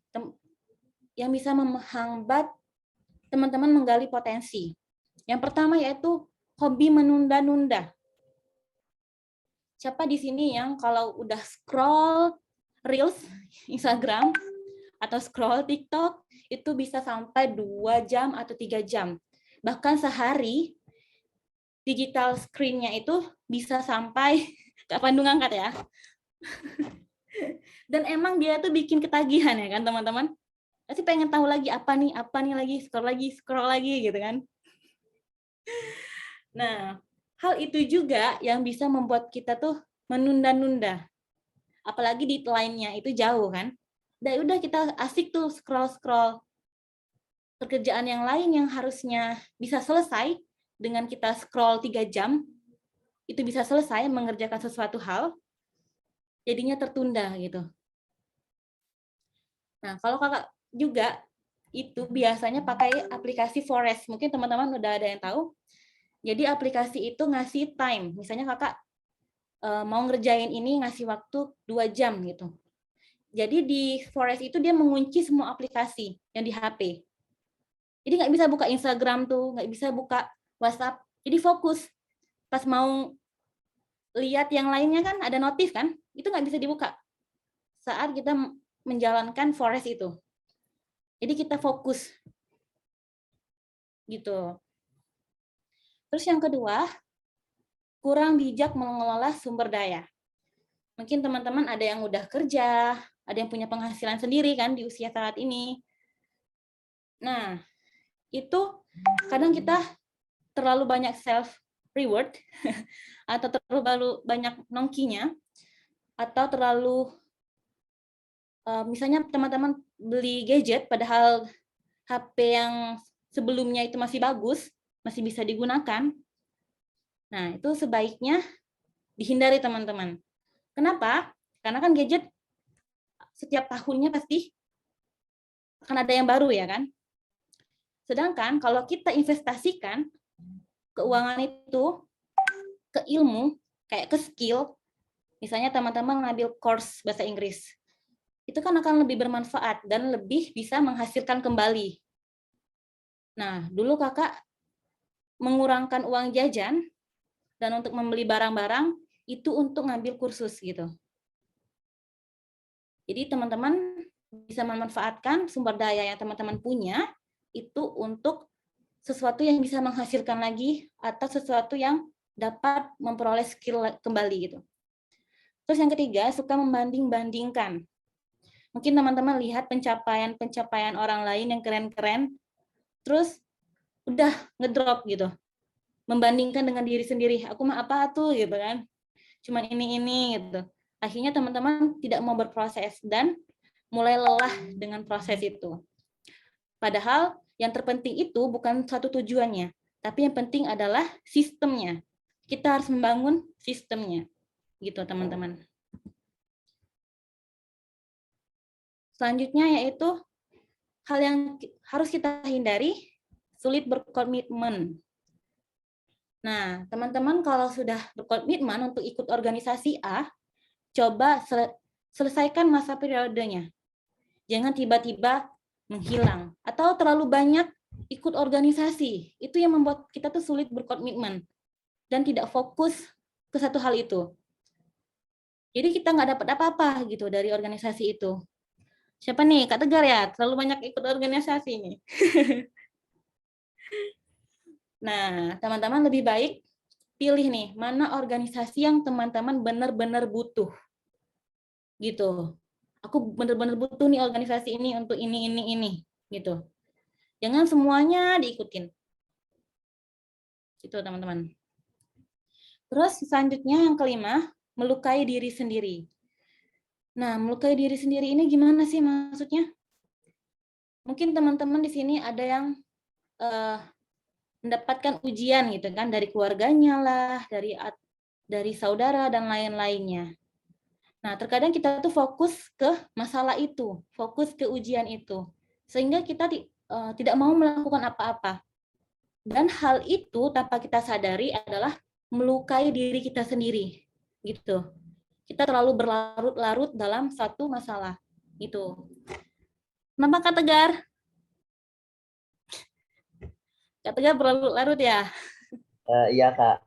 yang bisa menghambat teman-teman menggali potensi. Yang pertama yaitu hobi menunda-nunda. Siapa di sini yang kalau udah scroll Reels Instagram atau scroll TikTok itu bisa sampai 2 jam atau 3 jam. Bahkan sehari digital screen-nya itu bisa sampai Kak Pandu ngangkat ya. Dan emang dia tuh bikin ketagihan ya kan teman-teman. Pasti pengen tahu lagi apa nih lagi, scroll lagi gitu kan. Nah, hal itu juga yang bisa membuat kita tuh menunda-nunda. Apalagi deadline-nya itu jauh kan. Dan udah kita asik tuh scroll-scroll. Pekerjaan yang lain yang harusnya bisa selesai dengan kita scroll 3 jam, itu bisa selesai mengerjakan sesuatu hal, jadinya tertunda gitu. Nah, kalau kakak juga itu biasanya pakai aplikasi Forest. Mungkin teman-teman udah ada yang tahu. Jadi aplikasi itu ngasih time. Misalnya kakak mau ngerjain ini ngasih waktu 2 jam gitu. Jadi di Forest itu dia mengunci semua aplikasi yang di HP. Jadi nggak bisa buka Instagram tuh, nggak bisa buka WhatsApp. Jadi fokus. Pas mau lihat yang lainnya kan ada notif kan, itu nggak bisa dibuka saat kita menjalankan Forest itu. Jadi kita fokus. Gitu. Terus yang kedua, kurang bijak mengelola sumber daya. Mungkin teman-teman ada yang udah kerja, ada yang punya penghasilan sendiri kan di usia saat ini. Nah, itu kadang kita terlalu banyak self reward atau terlalu banyak nongkinya atau terlalu misalnya teman-teman beli gadget padahal HP yang sebelumnya itu masih bagus, masih bisa digunakan. Nah, itu sebaiknya dihindari teman-teman. Kenapa? Karena kan gadget setiap tahunnya pasti akan ada yang baru ya kan. Sedangkan kalau kita investasikan keuangan itu ke ilmu, kayak ke skill, misalnya teman-teman ngambil course bahasa Inggris, itu kan akan lebih bermanfaat dan lebih bisa menghasilkan kembali. Nah, dulu kakak mengurangkan uang jajan dan untuk membeli barang-barang itu untuk ngambil kursus gitu. Jadi teman-teman bisa memanfaatkan sumber daya yang teman-teman punya itu untuk sesuatu yang bisa menghasilkan lagi atau sesuatu yang dapat memperoleh skill kembali gitu. Terus yang ketiga, suka membanding-bandingkan. Mungkin teman-teman lihat pencapaian orang lain yang keren-keren, terus udah ngedrop gitu. Membandingkan dengan diri sendiri, aku mah apa tuh gitu kan. Cuman ini gitu. Akhirnya teman-teman tidak mau berproses dan mulai lelah dengan proses itu. Padahal yang terpenting itu bukan satu tujuannya, tapi yang penting adalah sistemnya. Kita harus membangun sistemnya. Gitu teman-teman. Selanjutnya yaitu hal yang harus kita hindari, sulit berkomitmen. Nah, teman-teman kalau sudah berkomitmen untuk ikut organisasi A, coba selesaikan masa periodenya. Jangan tiba-tiba menghilang atau terlalu banyak ikut organisasi. Itu yang membuat kita tuh sulit berkomitmen dan tidak fokus ke satu hal itu. Jadi kita nggak dapat apa-apa gitu dari organisasi itu. Siapa nih? Kak Tegar ya? Terlalu banyak ikut organisasi nih. Nah, teman-teman lebih baik pilih nih, mana organisasi yang teman-teman benar-benar butuh. Gitu. Aku benar-benar butuh nih organisasi ini untuk ini, gitu. Jangan semuanya diikutin. Gitu, teman-teman. Terus selanjutnya yang kelima, melukai diri sendiri. Nah, melukai diri sendiri ini gimana sih maksudnya? Mungkin teman-teman di sini ada yang mendapatkan ujian gitu kan dari keluarganya lah, dari saudara dan lain-lainnya. Nah, terkadang kita tuh fokus ke masalah itu, fokus ke ujian itu, sehingga kita tidak mau melakukan apa-apa. Dan hal itu tanpa kita sadari adalah melukai diri kita sendiri, gitu. Kita terlalu berlarut-larut dalam satu masalah, gitu. Kenapa Kak Tegar? Kak Tegar berlarut-larut ya? Iya, Kak.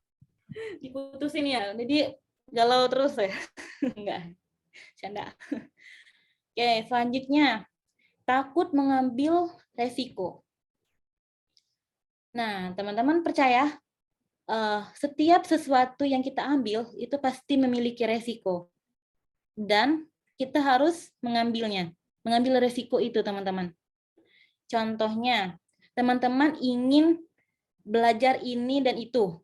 Diputusin ya, jadi galau terus ya? Enggak, canda. Oke, selanjutnya, takut mengambil resiko. Nah, teman-teman percaya, setiap sesuatu yang kita ambil itu pasti memiliki resiko. Dan kita harus mengambilnya, mengambil resiko itu, teman-teman. Contohnya, teman-teman ingin belajar ini dan itu.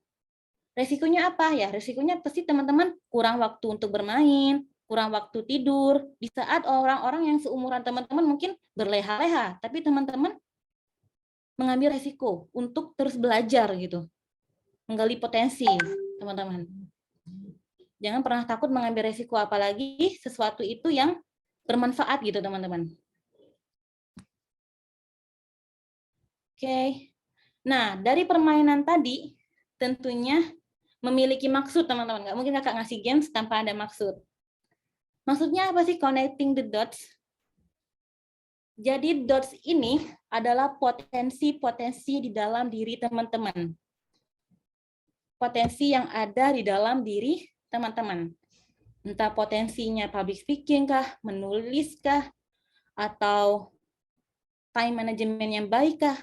Resikonya apa ya? Resikonya pasti teman-teman kurang waktu untuk bermain, kurang waktu tidur. Di saat orang-orang yang seumuran teman-teman mungkin berleha-leha, tapi teman-teman mengambil resiko untuk terus belajar gitu. Menggali potensi, teman-teman. Jangan pernah takut mengambil resiko, apalagi sesuatu itu yang bermanfaat gitu, teman-teman. Oke. Nah, dari permainan tadi tentunya memiliki maksud, teman-teman. Nggak mungkin kakak ngasih games tanpa ada maksud. Maksudnya apa sih connecting the dots? Jadi dots ini adalah potensi-potensi di dalam diri teman-teman. Potensi yang ada di dalam diri teman-teman. Entah potensinya public speaking kah, menulis kah, atau time management yang baik kah.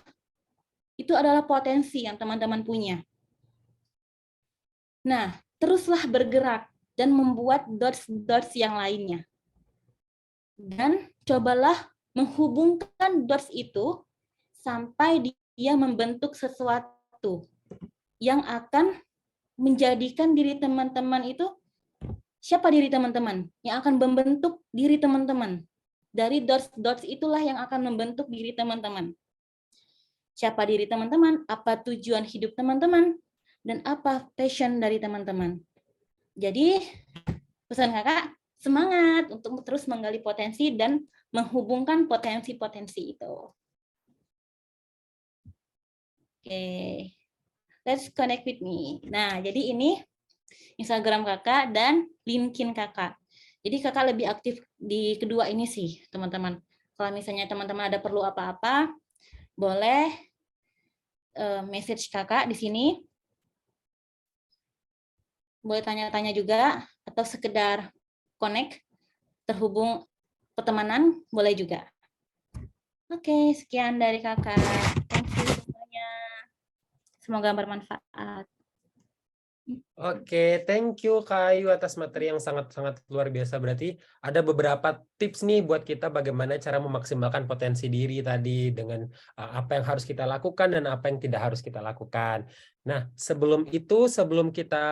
Itu adalah potensi yang teman-teman punya. Nah, teruslah bergerak dan membuat dots-dots yang lainnya. Dan cobalah menghubungkan dots itu sampai dia membentuk sesuatu yang akan menjadikan diri teman-teman itu, siapa diri teman-teman? Yang akan membentuk diri teman-teman. Dari dots-dots itulah yang akan membentuk diri teman-teman. Siapa diri teman-teman? Apa tujuan hidup teman-teman? Dan apa passion dari teman-teman? Jadi, pesan kakak, semangat untuk terus menggali potensi dan menghubungkan potensi-potensi itu. Oke, let's connect with me. Nah, jadi ini Instagram kakak dan LinkedIn kakak. Jadi kakak lebih aktif di kedua ini sih, teman-teman. Kalau misalnya teman-teman ada perlu apa-apa, boleh message kakak di sini. Boleh tanya-tanya juga, atau sekedar connect, terhubung pertemanan, boleh juga. Oke, sekian dari kakak. Thank you semuanya. Semoga bermanfaat. Oke, thank you Kak Ayu atas materi yang sangat-sangat luar biasa. Berarti ada beberapa tips nih buat kita bagaimana cara memaksimalkan potensi diri tadi dengan apa yang harus kita lakukan dan apa yang tidak harus kita lakukan. Nah, sebelum itu, sebelum kita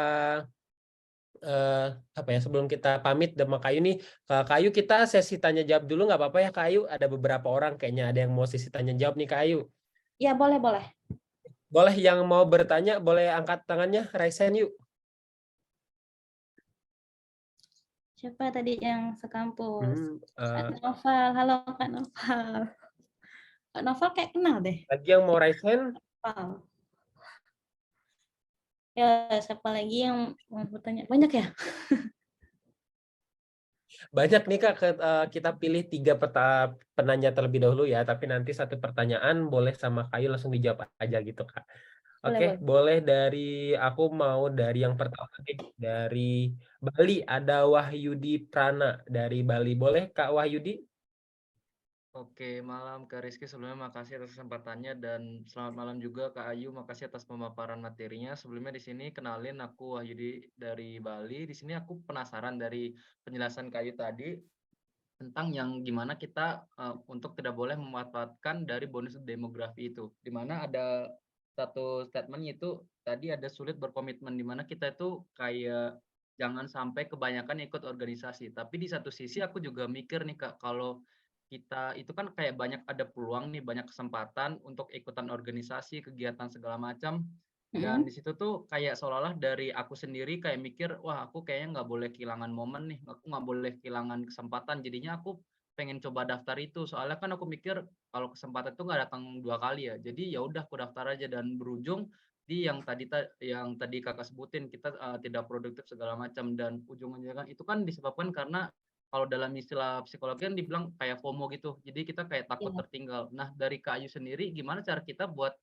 sebelum kita pamit sama Kak Ayu nih, Kak Ayu kita sesi tanya jawab dulu nggak apa-apa ya Kak Ayu? Ada beberapa orang kayaknya ada yang mau sesi tanya jawab nih Kak Ayu. Ya, boleh, boleh. Boleh yang mau bertanya, boleh angkat tangannya, raise hand yuk. Siapa tadi yang sekampus? Kak Eh, Novel, halo Kak Novel. Kak Novel kayak kenal deh. lagi yang mau raise hand? Wow. Ya, siapa lagi yang mau bertanya? Banyak ya? Banyak nih Kak, kita pilih 3 penanya terlebih dahulu ya, tapi nanti satu pertanyaan boleh sama Kayu langsung dijawab aja gitu Kak. Oke, boleh dari aku mau dari yang pertama nih, dari Bali ada Wahyudi Prana dari Bali. Boleh Kak Wahyudi? Oke, malam Kak Rizky. Sebelumnya makasih atas kesempatannya dan selamat malam juga Kak Ayu. Makasih atas pemaparan materinya. Sebelumnya di sini kenalin aku Wahyudi dari Bali. Di sini aku penasaran dari penjelasan Kak Ayu tadi tentang yang gimana kita untuk tidak boleh memanfaatkan dari bonus demografi itu. Di mana ada satu statement itu tadi ada sulit berkomitmen, di mana kita itu kayak jangan sampai kebanyakan ikut organisasi. Tapi di satu sisi aku juga mikir nih Kak, kalau kita itu kan kayak banyak ada peluang nih, banyak kesempatan untuk ikutan organisasi, kegiatan segala macam. Dan di situ tuh kayak seolah-olah dari aku sendiri kayak mikir, wah aku kayaknya nggak boleh kehilangan momen nih, aku nggak boleh kehilangan kesempatan. Jadinya aku pengen coba daftar itu. Soalnya kan aku mikir kalau kesempatan itu nggak datang 2 kali ya. Jadi ya udah aku daftar aja dan berujung di yang tadi kakak sebutin kita tidak produktif segala macam dan ujung-ujungnya kan itu kan disebabkan karena kalau dalam istilah psikologi kan dibilang kayak FOMO gitu. Jadi kita kayak takut tertinggal. Nah, dari Kak Ayu sendiri gimana cara kita buat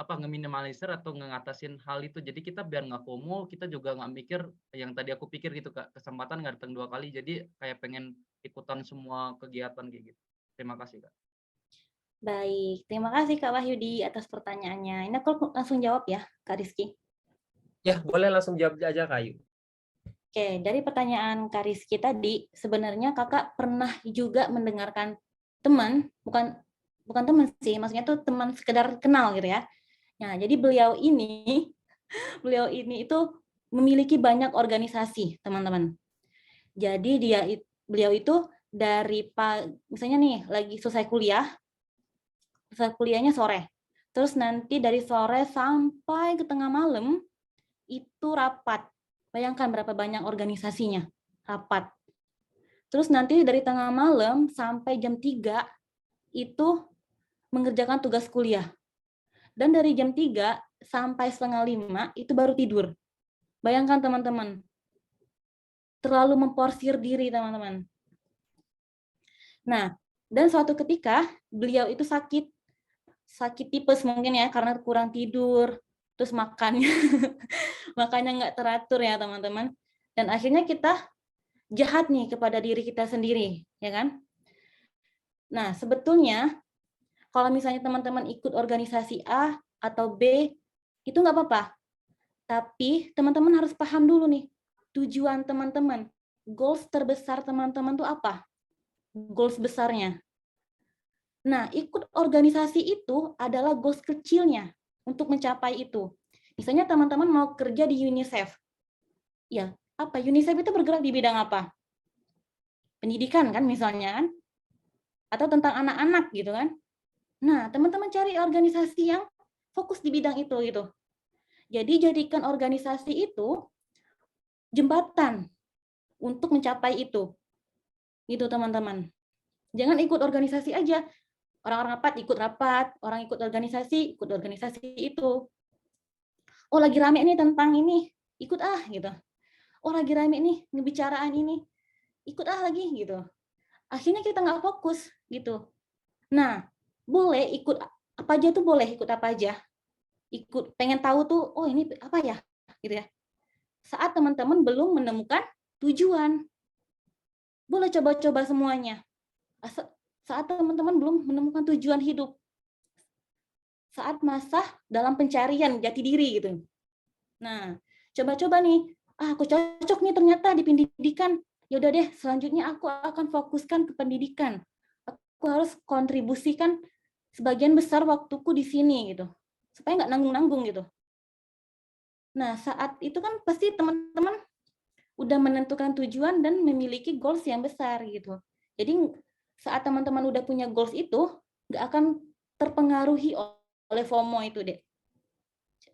ngeminimalisir atau ngatasin hal itu. Jadi kita biar nggak FOMO, kita juga nggak mikir yang tadi aku pikir gitu Kak, kesempatan nggak datang 2 kali. Jadi kayak pengen ikutan semua kegiatan kayak gitu. Terima kasih Kak. Baik, terima kasih Kak Wahyudi atas pertanyaannya. Ini aku langsung jawab ya, Kak Rizky. Ya, boleh langsung jawab aja Kak Ayu. Oke, dari pertanyaan Kak Rizky tadi, sebenarnya kakak pernah juga mendengarkan teman, bukan teman sih, maksudnya tuh teman sekedar kenal gitu ya. Nah, jadi beliau ini itu memiliki banyak organisasi, teman-teman. Jadi beliau itu dari misalnya nih lagi selesai kuliahnya sore. Terus nanti dari sore sampai ke tengah malam itu rapat. Bayangkan berapa banyak organisasinya, rapat. Terus nanti dari tengah malam sampai jam 3 itu mengerjakan tugas kuliah. Dan dari jam 3 sampai setengah 5 itu baru tidur. Bayangkan teman-teman, terlalu memporsir diri teman-teman. Nah, dan suatu ketika beliau itu sakit tipes mungkin ya karena kurang tidur, terus makannya nggak teratur ya teman-teman. Dan akhirnya kita jahat nih kepada diri kita sendiri, ya kan? Nah, sebetulnya kalau misalnya teman-teman ikut organisasi A atau B, itu nggak apa-apa. Tapi teman-teman harus paham dulu nih, tujuan teman-teman, goals terbesar teman-teman tuh apa? Goals besarnya. Nah, ikut organisasi itu adalah goals kecilnya untuk mencapai itu. Misalnya teman-teman mau kerja di UNICEF. Ya, apa? UNICEF itu bergerak di bidang apa? Pendidikan kan misalnya kan? Atau tentang anak-anak gitu kan? Nah, teman-teman cari organisasi yang fokus di bidang itu gitu. Jadi jadikan organisasi itu jembatan untuk mencapai itu. Gitu teman-teman. Jangan ikut organisasi aja. Orang rapat, orang ikut organisasi itu. Oh lagi rame nih tentang ini, ikut gitu. Oh lagi rame nih ngebicaraan ini, ikut lagi gitu. Akhirnya kita nggak fokus gitu. Nah, boleh ikut apa aja tuh boleh ikut apa aja. Ikut pengen tahu tuh, oh ini apa ya, gitu ya. Saat teman-teman belum menemukan tujuan, boleh coba-coba semuanya. Saat teman-teman belum menemukan tujuan hidup, saat masa dalam pencarian jati diri gitu. Nah, coba-coba nih, aku cocok nih ternyata di pendidikan. Ya udah deh, selanjutnya aku akan fokuskan ke pendidikan. Aku harus kontribusikan sebagian besar waktuku di sini gitu, supaya nggak nanggung-nanggung gitu. Nah, saat itu kan pasti teman-teman udah menentukan tujuan dan memiliki goals yang besar gitu. Jadi saat teman-teman udah punya goals itu, nggak akan terpengaruhi oleh FOMO itu deh.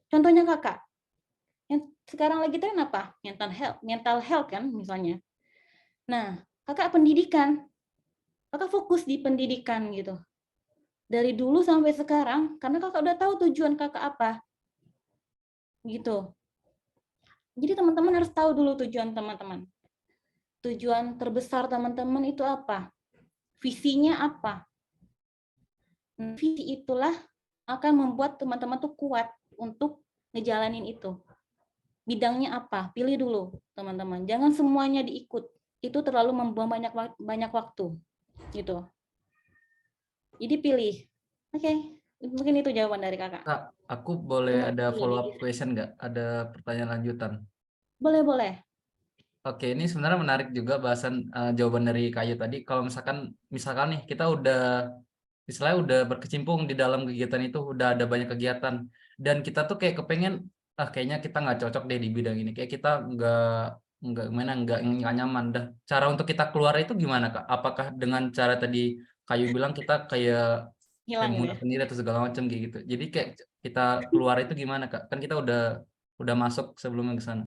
Contohnya kakak, yang sekarang lagi tren apa? Mental health kan misalnya. Nah, kakak pendidikan, kakak fokus di pendidikan gitu. Dari dulu sampai sekarang, karena kakak udah tahu tujuan kakak apa. Gitu. Jadi teman-teman harus tahu dulu tujuan teman-teman. Tujuan terbesar teman-teman itu apa? Visinya apa? Visi itulah akan membuat teman-teman tuh kuat untuk ngejalanin itu. Bidangnya apa? Pilih dulu, teman-teman. Jangan semuanya diikut. Itu terlalu membuang banyak waktu. Gitu. Jadi pilih. Oke, mungkin itu jawaban dari kakak. Kak, aku boleh Tinggal ada pilih follow up diri. question nggak? Ada pertanyaan lanjutan. Boleh. Oke, ini sebenarnya menarik juga bahasan jawaban dari Kayu tadi. Kalau misalkan nih kita istilahnya udah berkecimpung di dalam kegiatan itu, udah ada banyak kegiatan, dan kita tuh kayak kepengen, kayaknya kita nggak cocok deh di bidang ini, kayak kita nggak nyaman. Dah, cara untuk kita keluar itu gimana, Kak? Apakah dengan cara tadi Kayu bilang kita kayak Hilang gitu ya. bunuh sendiri atau segala macam kayak gitu? Jadi kayak kita keluar itu gimana, Kak? Kan kita udah masuk sebelumnya ke sana.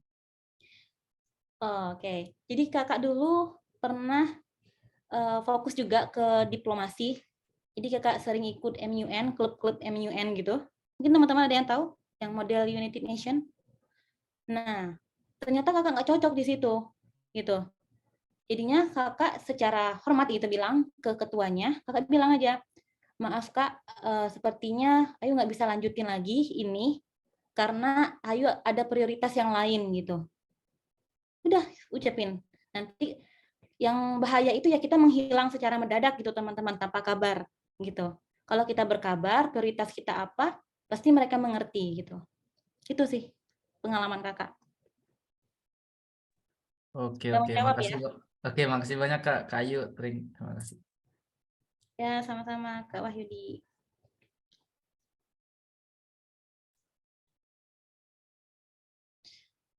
Oke, jadi kakak dulu pernah fokus juga ke diplomasi. Jadi kakak sering ikut MUN, klub-klub MUN gitu. Mungkin teman-teman ada yang tahu yang model United Nation. Nah, ternyata kakak nggak cocok di situ, gitu. Jadinya kakak secara hormat gitu bilang ke ketuanya, kakak bilang aja, maaf kak, sepertinya Ayu nggak bisa lanjutin lagi ini karena Ayu ada prioritas yang lain gitu. Udah ucapin. Nanti yang bahaya itu ya kita menghilang secara mendadak gitu teman-teman tanpa kabar gitu. Kalau kita berkabar prioritas kita apa, pasti mereka mengerti gitu. Itu sih pengalaman kakak. Oke, Udah menjawab ya? Oke, makasih banyak Kak Kayu. Terima kasih. Ya, sama-sama Kak Wahyudi.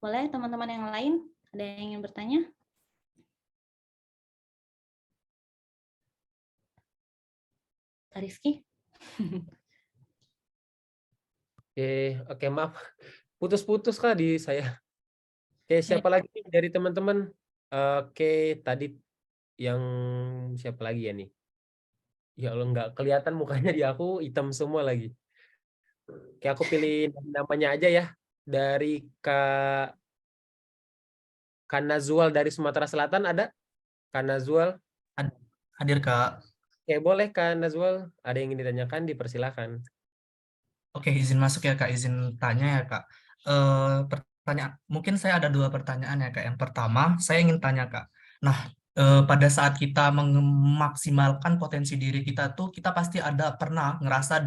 Boleh teman-teman yang lain? Ada yang ingin bertanya? Kak Rizky? Oke, maaf. Putus-putus Kak di saya. Oke, siapa lagi nih dari teman-teman? Oke, tadi yang siapa lagi ya nih? Ya Allah, nggak kelihatan mukanya di aku, hitam semua lagi. Oke, aku pilih namanya aja ya. Dari Kak Nazwal dari Sumatera Selatan ada? Kak Nazwal? Hadir, Kak. Oke, boleh Kak Nazwal. Ada yang ingin ditanyakan, dipersilakan. Oke, izin masuk ya Kak, izin tanya ya Kak. Mungkin saya ada 2 pertanyaan ya Kak. Yang pertama, saya ingin tanya Kak. Nah, pada saat kita memaksimalkan potensi diri kita tuh, kita pasti pernah ngerasa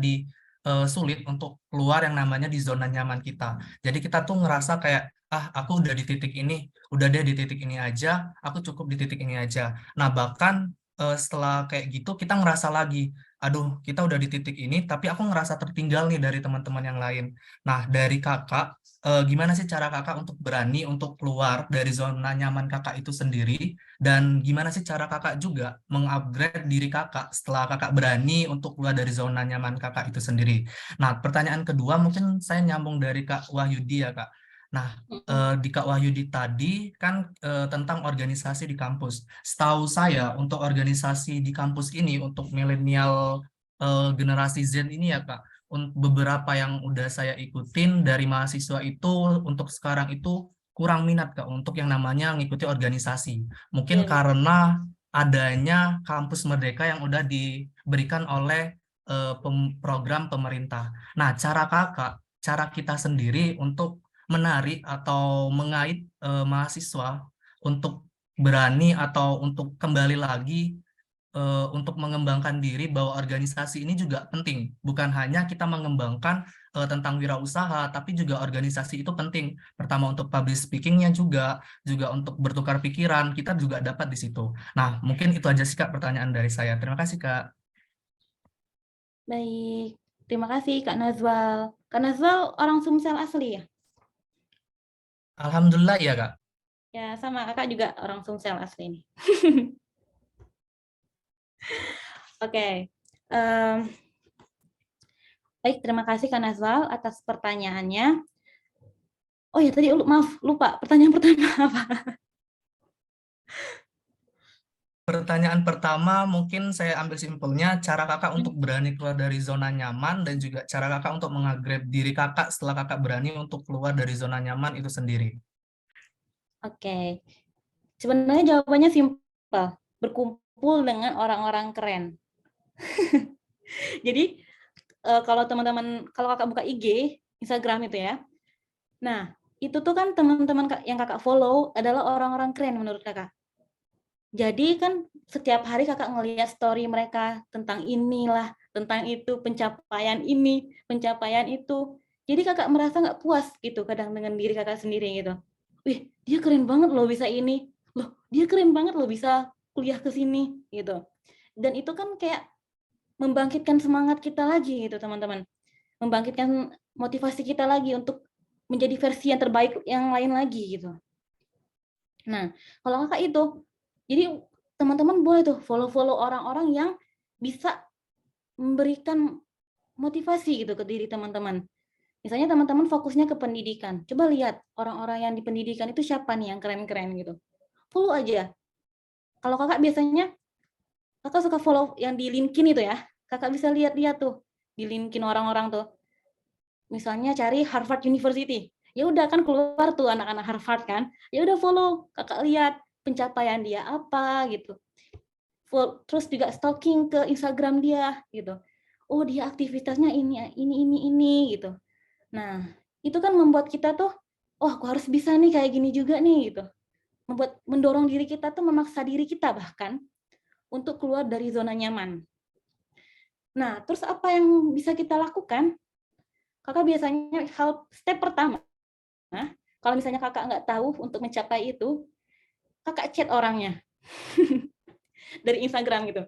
sulit untuk keluar yang namanya di zona nyaman kita. Jadi kita tuh ngerasa kayak, aku udah di titik ini, udah deh di titik ini aja, aku cukup di titik ini aja. Nah, bahkan setelah kayak gitu, kita ngerasa lagi, aduh, kita udah di titik ini, tapi aku ngerasa tertinggal nih dari teman-teman yang lain. Nah, dari kakak, gimana sih cara kakak untuk berani untuk keluar dari zona nyaman kakak itu sendiri, dan gimana sih cara kakak juga mengupgrade diri kakak setelah kakak berani untuk keluar dari zona nyaman kakak itu sendiri. Nah, pertanyaan kedua mungkin saya nyambung dari Kak Wahyudi ya, Kak. Nah, di Kak Wahyudi tadi kan tentang organisasi di kampus. Setahu saya untuk organisasi di kampus ini untuk milenial generasi Z ini ya Kak, beberapa yang udah saya ikutin dari mahasiswa itu untuk sekarang itu kurang minat Kak untuk yang namanya ngikuti organisasi. Mungkin karena adanya kampus merdeka yang udah diberikan oleh program pemerintah. Nah, cara kita sendiri untuk menarik atau mengait mahasiswa untuk berani atau untuk kembali lagi untuk mengembangkan diri bahwa organisasi ini juga penting. Bukan hanya kita mengembangkan tentang wirausaha, tapi juga organisasi itu penting. Pertama untuk public speaking-nya juga untuk bertukar pikiran, kita juga dapat di situ. Nah, mungkin itu aja sih Kak pertanyaan dari saya. Terima kasih Kak. Baik, terima kasih Kak Nazwal. Kak Nazwal orang Sumsel asli ya? Alhamdulillah ya Kak. Ya, sama kakak juga orang Sumsel asli ini. Oke. Baik, terima kasih Kak Nazwal atas pertanyaannya. Oh ya, tadi maaf, lupa. Pertanyaan pertama apa? Pertanyaan pertama mungkin saya ambil simpelnya, cara kakak untuk berani keluar dari zona nyaman dan juga cara kakak untuk mengupgrade diri kakak setelah kakak berani untuk keluar dari zona nyaman itu sendiri. Oke. Sebenarnya jawabannya simpel. Berkumpul dengan orang-orang keren. Jadi kalau teman-teman, kalau kakak buka IG, Instagram itu ya. Nah, itu tuh kan teman-teman yang kakak follow adalah orang-orang keren menurut kakak. Jadi kan setiap hari kakak ngelihat story mereka tentang inilah, tentang itu, pencapaian ini, pencapaian itu. Jadi kakak merasa nggak puas gitu kadang dengan diri kakak sendiri gitu. Wih, dia keren banget loh bisa ini. Loh, dia keren banget loh bisa kuliah ke sini gitu. Dan itu kan kayak membangkitkan semangat kita lagi gitu teman-teman. Membangkitkan motivasi kita lagi untuk menjadi versi yang terbaik yang lain lagi gitu. Nah, kalau kakak itu, jadi teman-teman boleh tuh follow-follow orang-orang yang bisa memberikan motivasi gitu ke diri teman-teman. Misalnya teman-teman fokusnya ke pendidikan. Coba lihat orang-orang yang di pendidikan itu siapa nih yang keren-keren gitu. Follow aja. Kalau kakak biasanya, kakak suka follow yang di LinkedIn itu ya. Kakak bisa lihat-lihat tuh di LinkedIn orang-orang tuh. Misalnya cari Harvard University. Ya udah kan keluar tuh anak-anak Harvard kan. Ya udah follow, kakak lihat pencapaian dia apa gitu. Terus juga stalking ke Instagram dia gitu. Oh, dia aktivitasnya ini gitu. Nah, itu kan membuat kita tuh, oh aku harus bisa nih kayak gini juga nih gitu. Mendorong diri kita tuh, memaksa diri kita bahkan untuk keluar dari zona nyaman. Nah, terus apa yang bisa kita lakukan? Kakak biasanya step pertama, kalau misalnya kakak nggak tahu untuk mencapai itu, kakak chat orangnya dari Instagram gitu.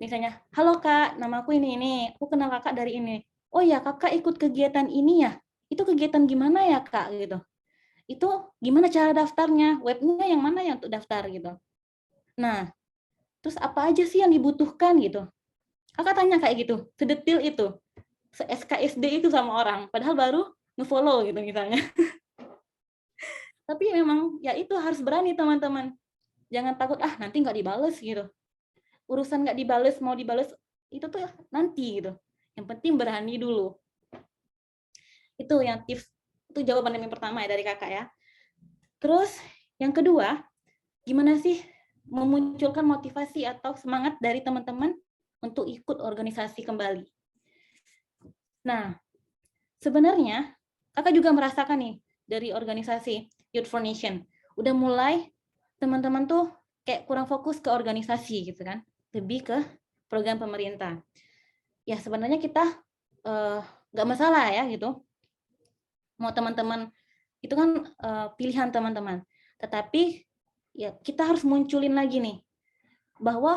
Misalnya, halo kak, nama aku ini, aku kenal kakak dari ini. Oh ya, kakak ikut kegiatan ini ya? Itu kegiatan gimana ya kak? Gitu. Itu gimana cara daftarnya? Webnya yang mana ya untuk daftar gitu. Nah, terus apa aja sih yang dibutuhkan gitu? Kakak tanya kayak gitu, sedetil itu, se-SKSD itu sama orang, padahal baru nge-follow gitu misalnya. Tapi memang ya itu harus berani teman-teman. Jangan takut, nanti nggak dibales gitu. Urusan nggak dibales, mau dibales, itu tuh nanti gitu. Yang penting berani dulu. Itu yang tips, itu jawaban yang pertama ya dari kakak ya. Terus yang kedua, gimana sih memunculkan motivasi atau semangat dari teman-teman untuk ikut organisasi kembali. Nah, sebenarnya kakak juga merasakan nih dari organisasi Youth for Nation. Udah mulai teman-teman tuh kayak kurang fokus ke organisasi gitu kan. Lebih ke program pemerintah. Ya sebenarnya kita nggak masalah ya gitu. Mau teman-teman, itu kan pilihan teman-teman. Tetapi ya kita harus munculin lagi nih. Bahwa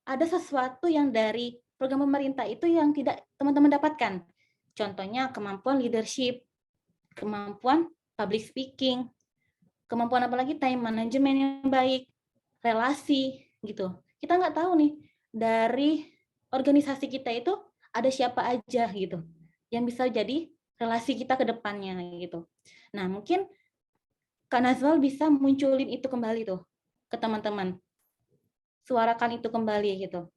ada sesuatu yang dari program pemerintah itu yang tidak teman-teman dapatkan. Contohnya kemampuan leadership, kemampuan public speaking, kemampuan apalagi time management yang baik, relasi gitu. Kita nggak tahu nih dari organisasi kita itu ada siapa aja gitu yang bisa jadi relasi kita ke depannya gitu. Nah, mungkin Kak Nazwal bisa munculin itu kembali tuh ke teman-teman. Suarakan itu kembali gitu.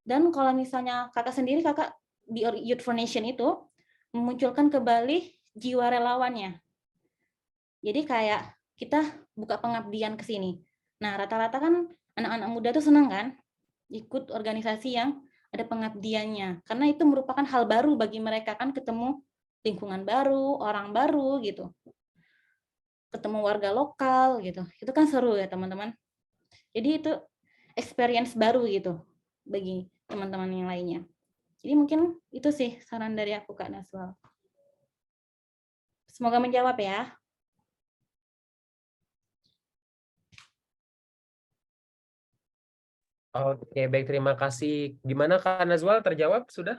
Dan kalau misalnya kakak sendiri, kakak di Youth for Nation itu memunculkan kembali jiwa relawannya. Jadi kayak kita buka pengabdian ke sini. Nah, rata-rata kan anak-anak muda tuh senang kan ikut organisasi yang ada pengabdiannya. Karena itu merupakan hal baru bagi mereka kan, ketemu lingkungan baru, orang baru gitu. Ketemu warga lokal gitu. Itu kan seru ya teman-teman. Jadi itu experience baru gitu bagi teman-teman yang lainnya. Jadi mungkin itu sih saran dari aku Kak Nazwal. Semoga menjawab ya. Oke, baik, terima kasih. Gimana Kak Nazwal, terjawab sudah?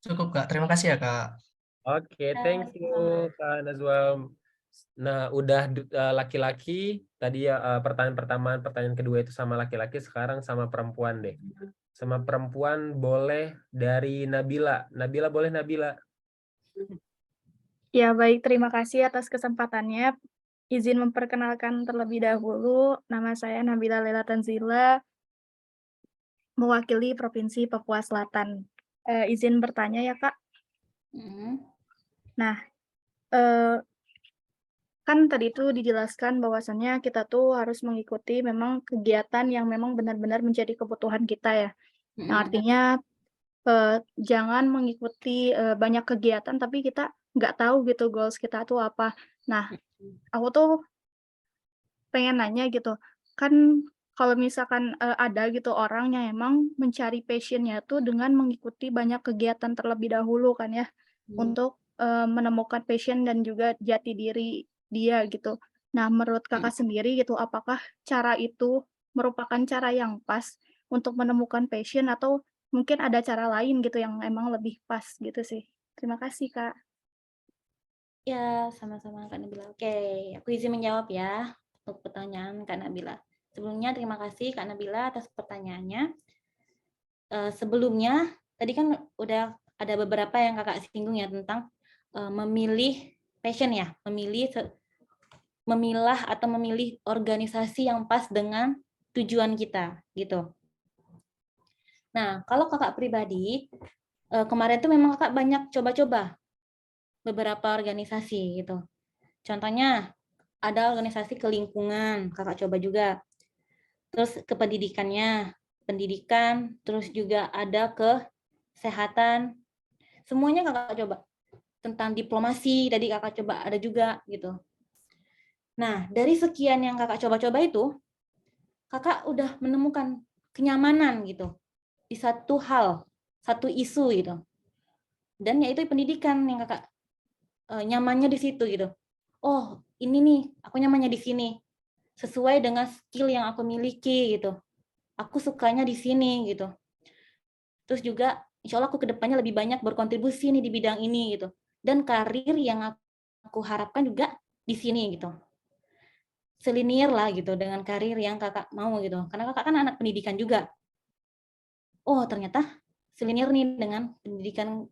Cukup Kak, terima kasih ya Kak. Oke, thank you Kak Nazwal. Nah, udah laki-laki tadi ya, pertanyaan kedua itu sama laki-laki, sekarang sama perempuan deh. Sama perempuan boleh dari Nabila. Nabila boleh Nabila. Ya, baik. Terima kasih atas kesempatannya. Izin memperkenalkan terlebih dahulu, nama saya Nabila Lela Tanzila, mewakili Provinsi Papua Selatan. Izin bertanya ya, Kak. Nah, kan tadi itu dijelaskan bahwasannya kita tuh harus mengikuti memang kegiatan yang memang benar-benar menjadi kebutuhan kita ya. Yang artinya jangan mengikuti banyak kegiatan tapi kita nggak tahu gitu goals kita tuh apa. Nah, aku tuh pengen nanya gitu, kan kalau misalkan ada gitu orang yang emang mencari passion-nya tuh dengan mengikuti banyak kegiatan terlebih dahulu kan ya, untuk menemukan passion dan juga jati diri dia gitu. Nah, menurut Kakak sendiri gitu, apakah cara itu merupakan cara yang pas untuk menemukan passion atau mungkin ada cara lain gitu yang emang lebih pas gitu sih? Terima kasih, Kak. Ya, sama-sama Kak Nabila. Oke, aku izin menjawab ya untuk pertanyaan Kak Nabila. Sebelumnya terima kasih Kak Nabila atas pertanyaannya. Sebelumnya tadi kan udah ada beberapa yang Kakak singgung ya tentang memilih passion ya, memilah atau memilih organisasi yang pas dengan tujuan kita gitu. Nah, kalau Kakak pribadi kemarin tuh memang Kakak banyak coba-coba beberapa organisasi gitu. Contohnya ada organisasi ke lingkungan, Kakak coba juga. Terus ke pendidikan, terus juga ada ke kesehatan. Semuanya Kakak coba. Tentang diplomasi, tadi Kakak coba ada juga gitu. Nah, dari sekian yang Kakak coba-coba itu, Kakak udah menemukan kenyamanan gitu di satu hal, satu isu gitu. Dan yaitu pendidikan yang Kakak nyamannya di situ gitu. Oh, ini nih, aku nyamannya di sini. Sesuai dengan skill yang aku miliki gitu. Aku sukanya di sini gitu. Terus juga insya Allah aku kedepannya lebih banyak berkontribusi nih di bidang ini gitu. Dan karir yang aku harapkan juga di sini gitu. Selinier lah gitu dengan karir yang Kakak mau gitu. Karena Kakak kan anak pendidikan juga. Oh, ternyata selinier nih dengan pendidikan,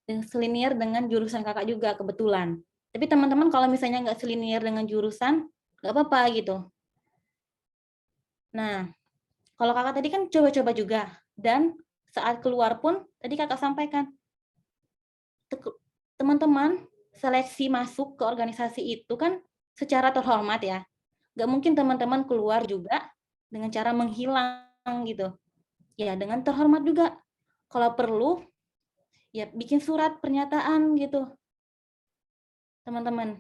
selinier dengan jurusan Kakak juga kebetulan. Tapi teman-teman kalau misalnya nggak selinier dengan jurusan, nggak apa-apa gitu. Nah, kalau Kakak tadi kan coba-coba juga. Dan saat keluar pun, tadi Kakak sampaikan, teman-teman seleksi masuk ke organisasi itu kan secara terhormat ya. Nggak mungkin teman-teman keluar juga dengan cara menghilang gitu. Ya, dengan terhormat juga. Kalau perlu, ya bikin surat pernyataan gitu. Teman-teman,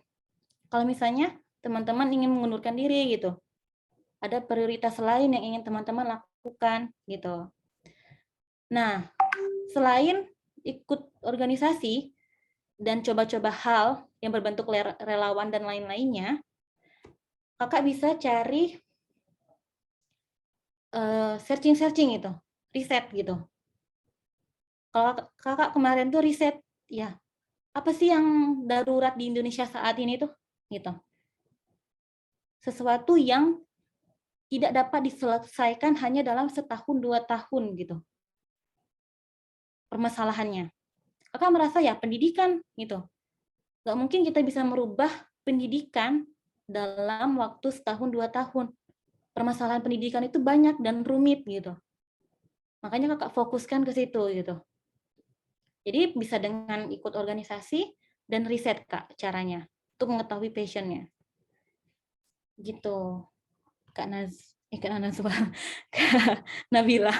kalau misalnya teman-teman ingin mengundurkan diri gitu, ada prioritas lain yang ingin teman-teman lakukan gitu. Nah, selain ikut organisasi dan coba-coba hal yang berbentuk relawan dan lain-lainnya, Kakak bisa cari searching-searching gitu, riset gitu. Kalau Kakak kemarin tuh riset, ya apa sih yang darurat di Indonesia saat ini tuh, gitu. Sesuatu yang tidak dapat diselesaikan hanya dalam setahun 2 tahun gitu. Permasalahannya. Kakak merasa ya pendidikan gitu. Nggak mungkin kita bisa merubah pendidikan dalam waktu setahun 2 tahun. Permasalahan pendidikan itu banyak dan rumit gitu. Makanya Kakak fokuskan ke situ gitu. Jadi bisa dengan ikut organisasi dan riset Kak caranya untuk mengetahui passion-nya. Gitu. Kak Nazwa, Kak Nabila.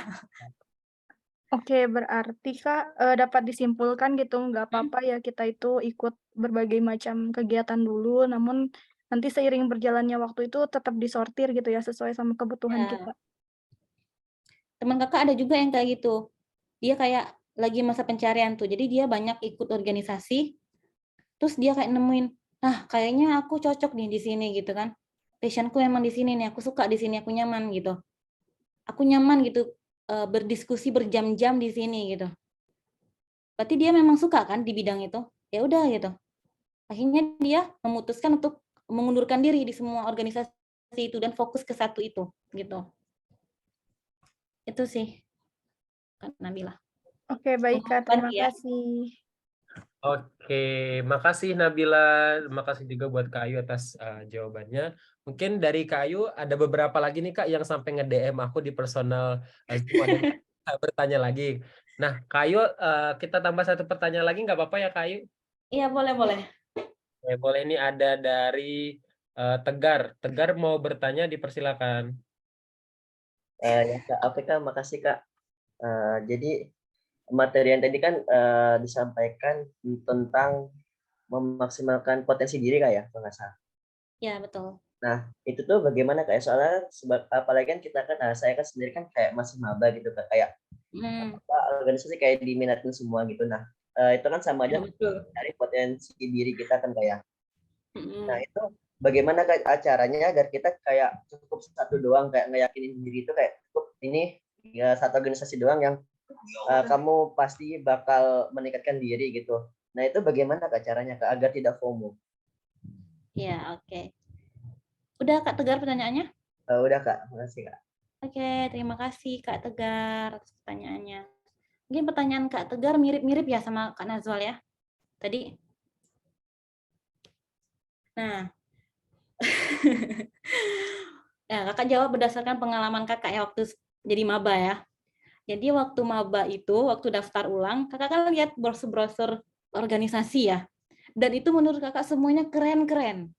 Oke, berarti Kak, dapat disimpulkan gitu, nggak apa-apa ya kita itu ikut berbagai macam kegiatan dulu, namun nanti seiring berjalannya waktu itu tetap disortir gitu ya, sesuai sama kebutuhan Ya. kita. Teman Kakak ada juga yang kayak gitu. Dia kayak lagi masa pencarian tuh, jadi dia banyak ikut organisasi, terus dia kayak nemuin, nah kayaknya aku cocok nih di sini gitu kan. Passionku emang di sini nih, aku suka di sini, aku nyaman gitu. Aku nyaman gitu berdiskusi berjam-jam di sini gitu. Berarti dia memang suka kan di bidang itu. Ya udah gitu. Akhirnya dia memutuskan untuk mengundurkan diri di semua organisasi itu dan fokus ke satu itu gitu. Itu sih Kak Nabila. Oke, baik Kak, terima kasih. Oke, makasih Nabila, makasih juga buat Kak Ayu atas jawabannya. Mungkin dari Kak Ayu ada beberapa lagi nih Kak yang sampai nge-DM aku di personal Zoom, ada yang bertanya lagi. Nah, Kak Ayu, kita tambah satu pertanyaan lagi nggak apa-apa ya Kak Ayu? Iya, boleh. Boleh, ini ada dari Tegar. Tegar mau bertanya, dipersilakan. Ya Kak, oke Kak, makasih Kak. Jadi materi yang tadi kan disampaikan tentang memaksimalkan potensi diri Kak ya, kalau nggak salah. Ya, betul. Nah, itu tuh bagaimana Kak? Soalnya apalagi kan kita kan, saya kan sendiri kan kayak masih maba gitu Kak, kayak organisasi kayak diminatin semua gitu. Nah, itu kan sama aja dari potensi diri kita kan kayak. Nah, itu bagaimana Kak caranya agar kita kayak cukup satu doang kayak ngeyakinin diri itu kayak cukup ini ya satu organisasi doang yang kamu pasti bakal meningkatkan diri gitu. Nah, itu bagaimana Kak caranya Kak agar tidak FOMO? Ya, oke. Udah Kak Tegar pertanyaannya? Udah Kak, makasih Kak. Oke, terima kasih Kak Tegar atas pertanyaannya. Mungkin pertanyaan Kak Tegar mirip-mirip ya sama Kak Nazwal ya tadi. Nah, ya Kakak jawab berdasarkan pengalaman Kakak ya waktu jadi maba ya. Jadi waktu maba itu, waktu daftar ulang, Kakak kan lihat brosur-brosur organisasi ya. Dan itu menurut Kakak semuanya keren-keren.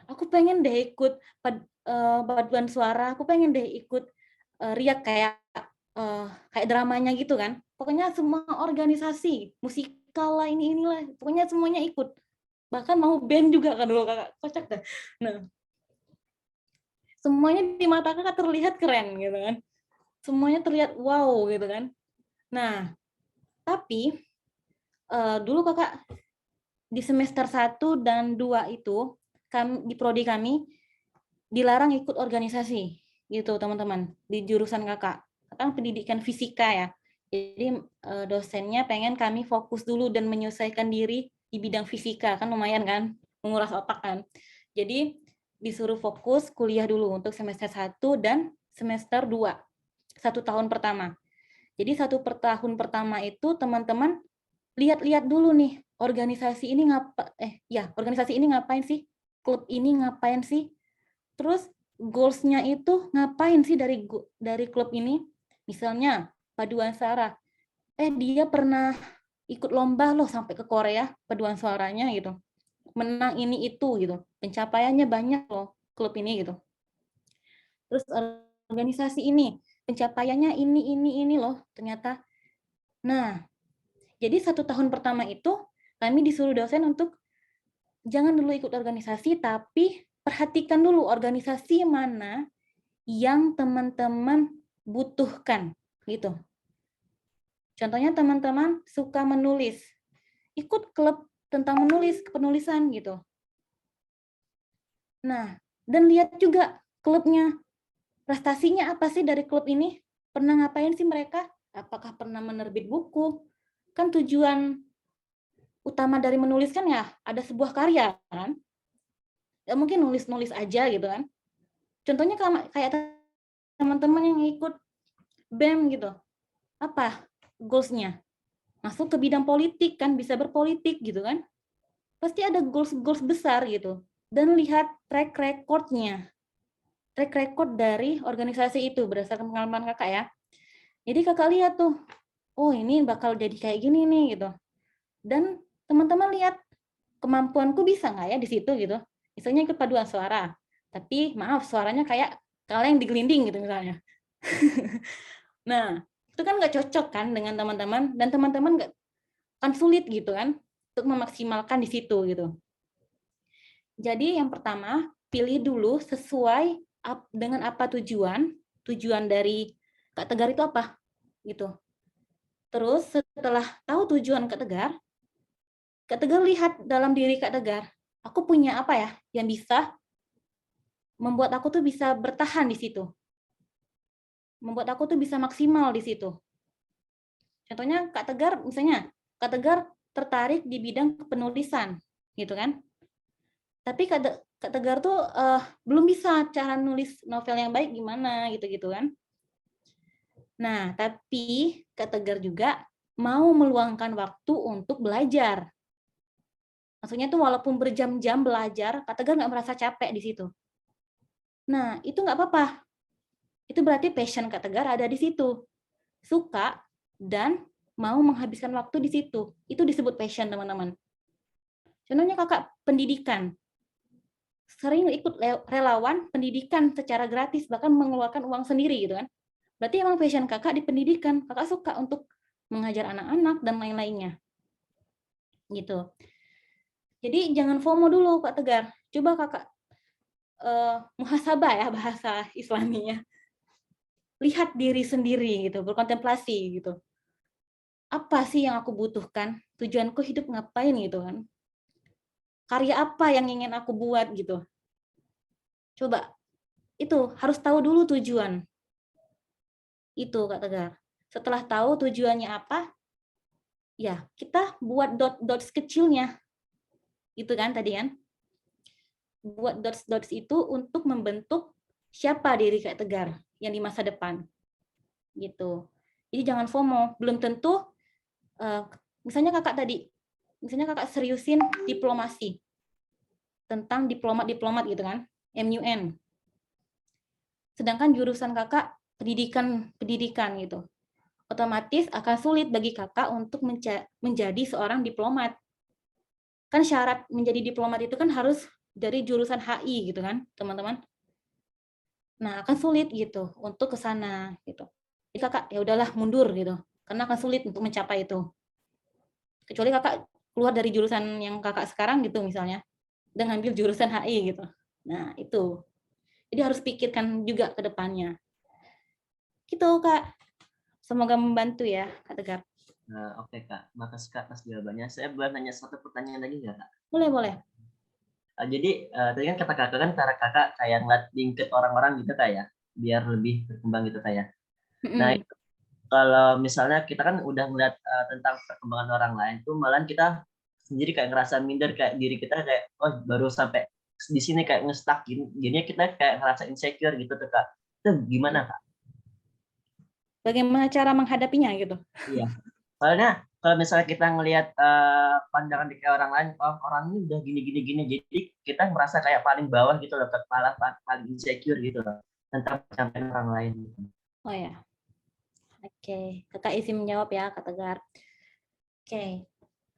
Aku pengen deh ikut paduan suara, aku pengen deh ikut riak kayak dramanya gitu kan. Pokoknya semua organisasi, musikal lah, inilah, pokoknya semuanya ikut. Bahkan mau band juga kan dulu Kakak, kocak dah. Nah, semuanya di mata Kakak terlihat keren gitu kan. Semuanya terlihat wow gitu kan. Nah, tapi dulu Kakak di semester 1 dan 2 itu di prodi kami dilarang ikut organisasi gitu teman-teman di jurusan Kakak. Kan pendidikan fisika ya. Jadi dosennya pengen kami fokus dulu dan menyelesaikan diri di bidang fisika, kan lumayan kan, menguras otak kan. Jadi disuruh fokus kuliah dulu untuk semester 1 dan semester 2. 1 tahun pertama. Jadi 1 tahun pertama itu teman-teman lihat-lihat dulu nih, organisasi ini organisasi ini ngapain sih? Klub ini ngapain sih? Terus goals-nya itu ngapain sih dari klub ini? Misalnya paduan suara. Dia pernah ikut lomba loh sampai ke Korea paduan suaranya gitu. Menang ini itu gitu. Pencapaiannya banyak loh klub ini gitu. Terus organisasi ini pencapaiannya ini loh ternyata. Nah, jadi 1 tahun pertama itu kami disuruh dosen untuk jangan dulu ikut organisasi, tapi perhatikan dulu organisasi mana yang teman-teman butuhkan gitu. Contohnya teman-teman suka menulis, ikut klub tentang penulisan gitu. Nah, dan lihat juga klubnya, prestasinya apa sih dari klub ini? Pernah ngapain sih mereka? Apakah pernah menerbit buku? Kan tujuan utama dari menulis kan ya ada sebuah karya kan? Ya mungkin nulis-nulis aja gitu kan. Contohnya kayak teman-teman yang ikut BEM gitu. Apa goals-nya? Masuk ke bidang politik kan, bisa berpolitik gitu kan. Pasti ada goals besar gitu. Dan lihat track record-nya. Track record dari organisasi itu berdasarkan pengalaman Kakak ya. Jadi Kakak lihat tuh, oh ini bakal jadi kayak gini nih gitu. Dan teman-teman lihat kemampuanku bisa nggak ya di situ gitu. Misalnya ikut paduan suara, tapi maaf suaranya kayak kaleng digelinding gitu misalnya. Nah, itu kan nggak cocok kan dengan teman-teman, dan teman-teman nggak kan sulit gitu kan untuk memaksimalkan di situ gitu. Jadi yang pertama, pilih dulu sesuai dengan apa tujuan dari Kak Tegar itu apa gitu. Terus setelah tahu tujuan Kak Tegar lihat dalam diri Kak Tegar, aku punya apa ya yang bisa membuat aku tuh bisa bertahan di situ. Membuat aku tuh bisa maksimal di situ. Contohnya Kak Tegar, misalnya Kak Tegar tertarik di bidang penulisan, gitu kan? Tapi Kak Tegar tuh belum bisa cara nulis novel yang baik gimana, gitu-gitu kan? Nah, tapi Kak Tegar juga mau meluangkan waktu untuk belajar. Maksudnya tuh walaupun berjam-jam belajar, Kak Tegar nggak merasa capek di situ. Nah, itu nggak apa-apa. Itu berarti passion Kak Tegar ada di situ. Suka dan mau menghabiskan waktu di situ. Itu disebut passion, teman-teman. Contohnya Kakak pendidikan. Sering ikut relawan pendidikan secara gratis, bahkan mengeluarkan uang sendiri gitu kan. Berarti emang passion Kakak di pendidikan. Kakak suka untuk mengajar anak-anak dan lain-lainnya. Gitu. Jadi jangan FOMO dulu Kak Tegar. Coba Kakak muhasabah ya bahasa Islaminya. Lihat diri sendiri gitu, berkontemplasi gitu. Apa sih yang aku butuhkan? Tujuanku hidup ngapain gitu kan? Karya apa yang ingin aku buat gitu? Coba, itu harus tahu dulu tujuan. Itu Kak Tegar. Setelah tahu tujuannya apa, ya kita buat dots kecilnya. Gitu kan tadi kan? Buat dots itu untuk membentuk siapa diri Kak Tegar yang di masa depan. Gitu. Jadi jangan FOMO, belum tentu misalnya kakak seriusin diplomasi tentang diplomat gitu kan, MUN. Sedangkan jurusan kakak pendidikan gitu. Otomatis akan sulit bagi kakak untuk menjadi seorang diplomat. Kan syarat menjadi diplomat itu kan harus dari jurusan HI gitu kan, teman-teman. Nah, akan sulit gitu untuk ke sana gitu. Jadi kakak ya udahlah mundur gitu. Karena akan sulit untuk mencapai itu. Kecuali kakak keluar dari jurusan yang kakak sekarang gitu misalnya, dan ngambil jurusan HI gitu. Nah, itu. Jadi harus pikirkan juga ke depannya. Gitu, Kak. Semoga membantu ya, Kak Tegar. Nah, oke Kak. Makasih Kak atas jawabannya. Saya boleh nanya satu pertanyaan lagi nggak Kak? Boleh. Jadi tadi kan kata kakak kan cara kakak kayak ngeliat lingkup orang-orang gitu Kak ya, biar lebih berkembang gitu Kak ya. Nah, itu kalau misalnya kita kan udah ngeliat tentang perkembangan orang lain tuh malahan kita sendiri kayak ngerasa minder, kayak diri kita kayak oh baru sampai di sini kayak nge-stuck gini, jadinya kita kayak ngerasa insecure gitu tuh Kak. Itu gimana Kak? Bagaimana cara menghadapinya gitu? Iya. Soalnya kalau misalnya kita ngelihat pandangan di kayak orang lain, oh orang ini udah gini, jadi kita merasa kayak paling bawah gitu loh, kepala paling insecure gitu loh tentang pencapaian orang lain. Oh ya. Oke, kakak izin menjawab ya, Kak Tegar. Oke,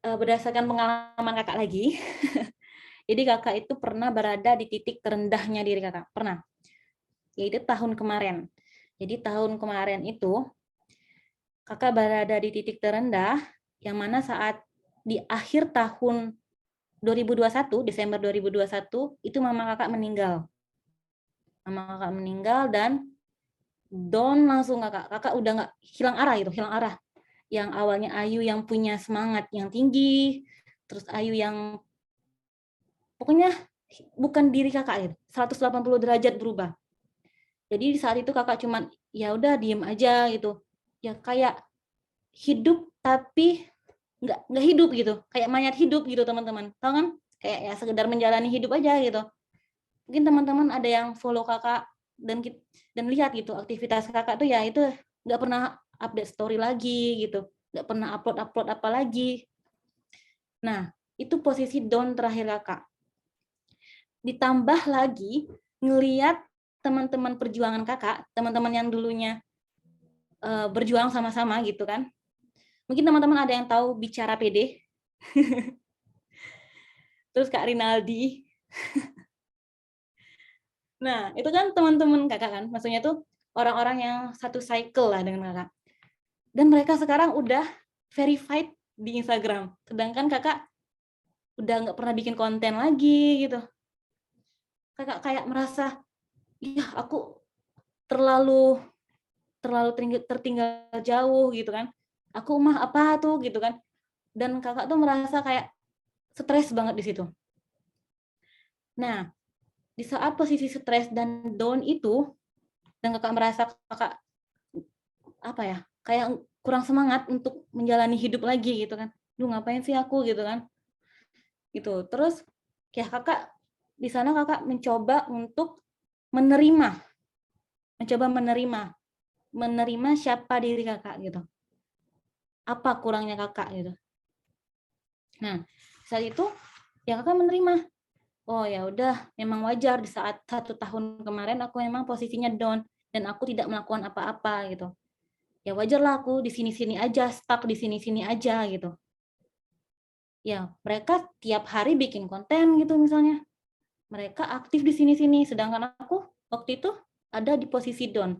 berdasarkan pengalaman kakak lagi, jadi kakak itu pernah berada di titik terendahnya diri kakak, pernah. Yaitu tahun kemarin. Jadi tahun kemarin itu, kakak berada di titik terendah, yang mana saat di akhir tahun 2021, Desember 2021, itu mama kakak meninggal. Mama kakak meninggal dan down langsung kakak udah nggak hilang arah. Yang awalnya Ayu yang punya semangat yang tinggi, terus Ayu yang pokoknya bukan diri kakak ya, 180 derajat berubah. Jadi di saat itu kakak cuman ya udah diem aja gitu, ya kayak hidup tapi nggak hidup gitu, kayak mayat hidup gitu teman-teman, tahu kan? Kayak ya sekedar menjalani hidup aja gitu. Mungkin teman-teman ada yang follow kakak dan lihat gitu aktivitas kakak tuh ya itu nggak pernah update story lagi gitu, nggak pernah upload apa lagi. Nah itu posisi down terakhir kakak. Ditambah lagi ngelihat teman-teman perjuangan kakak, teman-teman yang dulunya berjuang sama-sama gitu kan. Mungkin teman-teman ada yang tahu Bicara PD. Terus Kak Rinaldi. Nah, itu kan teman-teman kakak kan. Maksudnya tuh orang-orang yang satu cycle lah dengan kakak. Dan mereka sekarang udah verified di Instagram. Sedangkan kakak udah nggak pernah bikin konten lagi gitu. Kakak kayak merasa, ya aku terlalu tertinggal jauh gitu kan. Aku mah apa tuh gitu kan. Dan kakak tuh merasa kayak stres banget di situ. Nah, di saat posisi stres dan down itu, dan kakak merasa kakak apa ya, kayak kurang semangat untuk menjalani hidup lagi gitu kan. Duh ngapain sih aku gitu kan. Gitu. Terus kayak kakak di sana kakak mencoba untuk menerima siapa diri kakak gitu. Apa kurangnya kakak gitu. Nah, saat itu ya kakak menerima. Oh ya udah, memang wajar di saat 1 tahun kemarin aku memang posisinya down dan aku tidak melakukan apa-apa gitu. Ya wajarlah aku di sini-sini aja, stuck di sini-sini aja gitu. Ya, mereka tiap hari bikin konten gitu misalnya. Mereka aktif di sini-sini, sedangkan aku waktu itu ada di posisi down.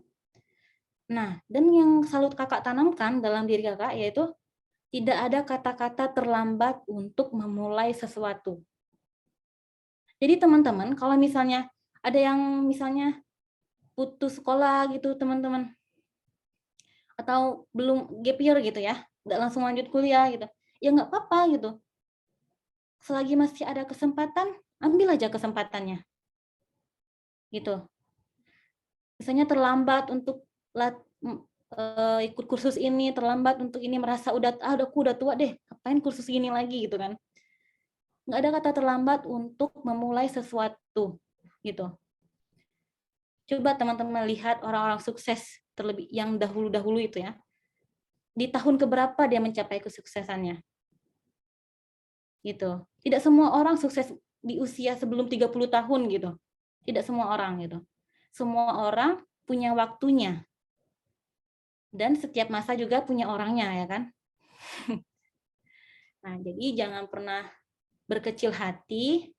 Nah, dan yang selalu kakak tanamkan dalam diri kakak yaitu tidak ada kata-kata terlambat untuk memulai sesuatu. Jadi teman-teman, kalau misalnya Ada yang misalnya putus sekolah gitu teman-teman, atau belum gap year gitu ya, nggak langsung lanjut kuliah gitu, ya nggak apa-apa gitu. Selagi masih ada kesempatan, ambil aja kesempatannya gitu. Misalnya terlambat untuk ikut kursus ini, terlambat untuk ini, merasa aku udah tua deh, ngapain kursus ini lagi gitu kan. Nggak ada kata terlambat untuk memulai sesuatu gitu. Coba teman-teman lihat orang-orang sukses terlebih yang dahulu-dahulu itu ya. Di tahun keberapa dia mencapai kesuksesannya. Gitu. Tidak semua orang sukses di usia sebelum 30 tahun gitu. Tidak semua orang gitu. Semua orang punya waktunya. Dan setiap masa juga punya orangnya ya kan. Nah, jadi jangan pernah berkecil hati.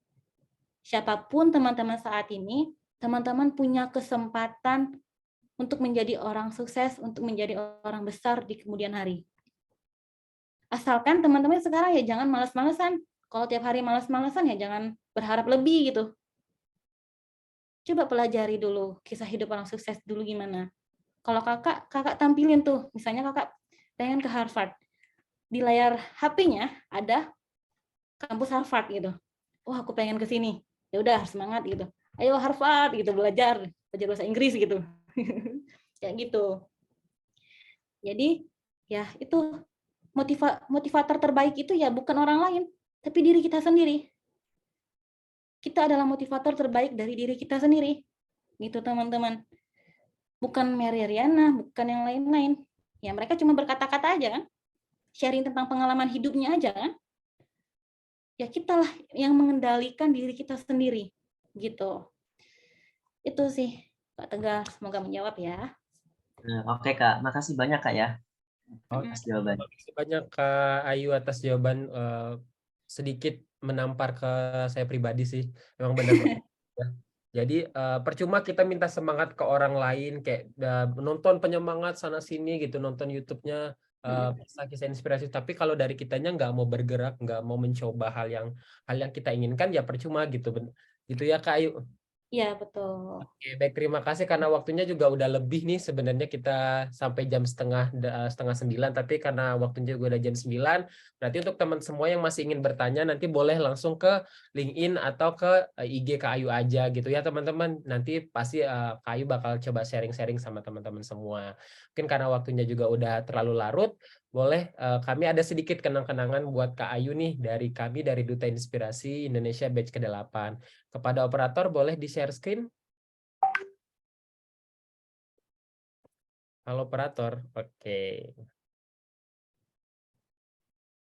Siapapun teman-teman saat ini, teman-teman punya kesempatan untuk menjadi orang sukses, untuk menjadi orang besar di kemudian hari. Asalkan teman-teman sekarang ya jangan malas-malesan. Kalau tiap hari malas-malesan ya jangan berharap lebih gitu. Coba pelajari dulu kisah hidup orang sukses dulu gimana. Kalau kakak tampilin tuh, misalnya kakak pengen ke Harvard. Di layar HP-nya ada kampus Harvard gitu. Wah, aku pengen ke sini. Ya udah, semangat gitu. Ayo Harvard gitu, belajar bahasa Inggris gitu. Kayak gitu. Jadi ya itu motivator terbaik itu ya bukan orang lain, tapi diri kita sendiri. Kita adalah motivator terbaik dari diri kita sendiri. Gitu teman-teman. Bukan Mary Riana, bukan yang lain-lain. Ya mereka cuma berkata-kata aja kan. Sharing tentang pengalaman hidupnya aja kan. Ya kita lah yang mengendalikan diri kita sendiri. Gitu. Itu sih Kak Tegar, semoga menjawab ya. Oke Kak, makasih banyak Kak ya atas jawaban. Makasih banyak Kak Ayu atas jawaban, sedikit menampar ke saya pribadi sih. Memang benar banget. Ya. Jadi percuma kita minta semangat ke orang lain kayak nonton penyemangat sana sini gitu, nonton YouTube-nya kisah-kisah inspirasi. Tapi kalau dari kitanya nggak mau bergerak, nggak mau mencoba hal yang kita inginkan ya percuma gitu. Gitu ya Kak Ayu. Iya, betul. Oke, baik, terima kasih karena waktunya juga udah lebih nih, sebenarnya kita sampai jam setengah 9, tapi karena waktunya juga udah jam 9, berarti untuk teman semua yang masih ingin bertanya nanti boleh langsung ke LinkedIn atau ke IG Kak Ayu aja gitu ya teman-teman. Nanti pasti Kak Ayu bakal coba sharing-sharing sama teman-teman semua. Mungkin karena waktunya juga udah terlalu larut, boleh kami ada sedikit kenang-kenangan buat Kak Ayu nih dari kami dari Duta Inspirasi Indonesia Batch ke-8. Kepada operator boleh di-share screen. Halo operator, oke.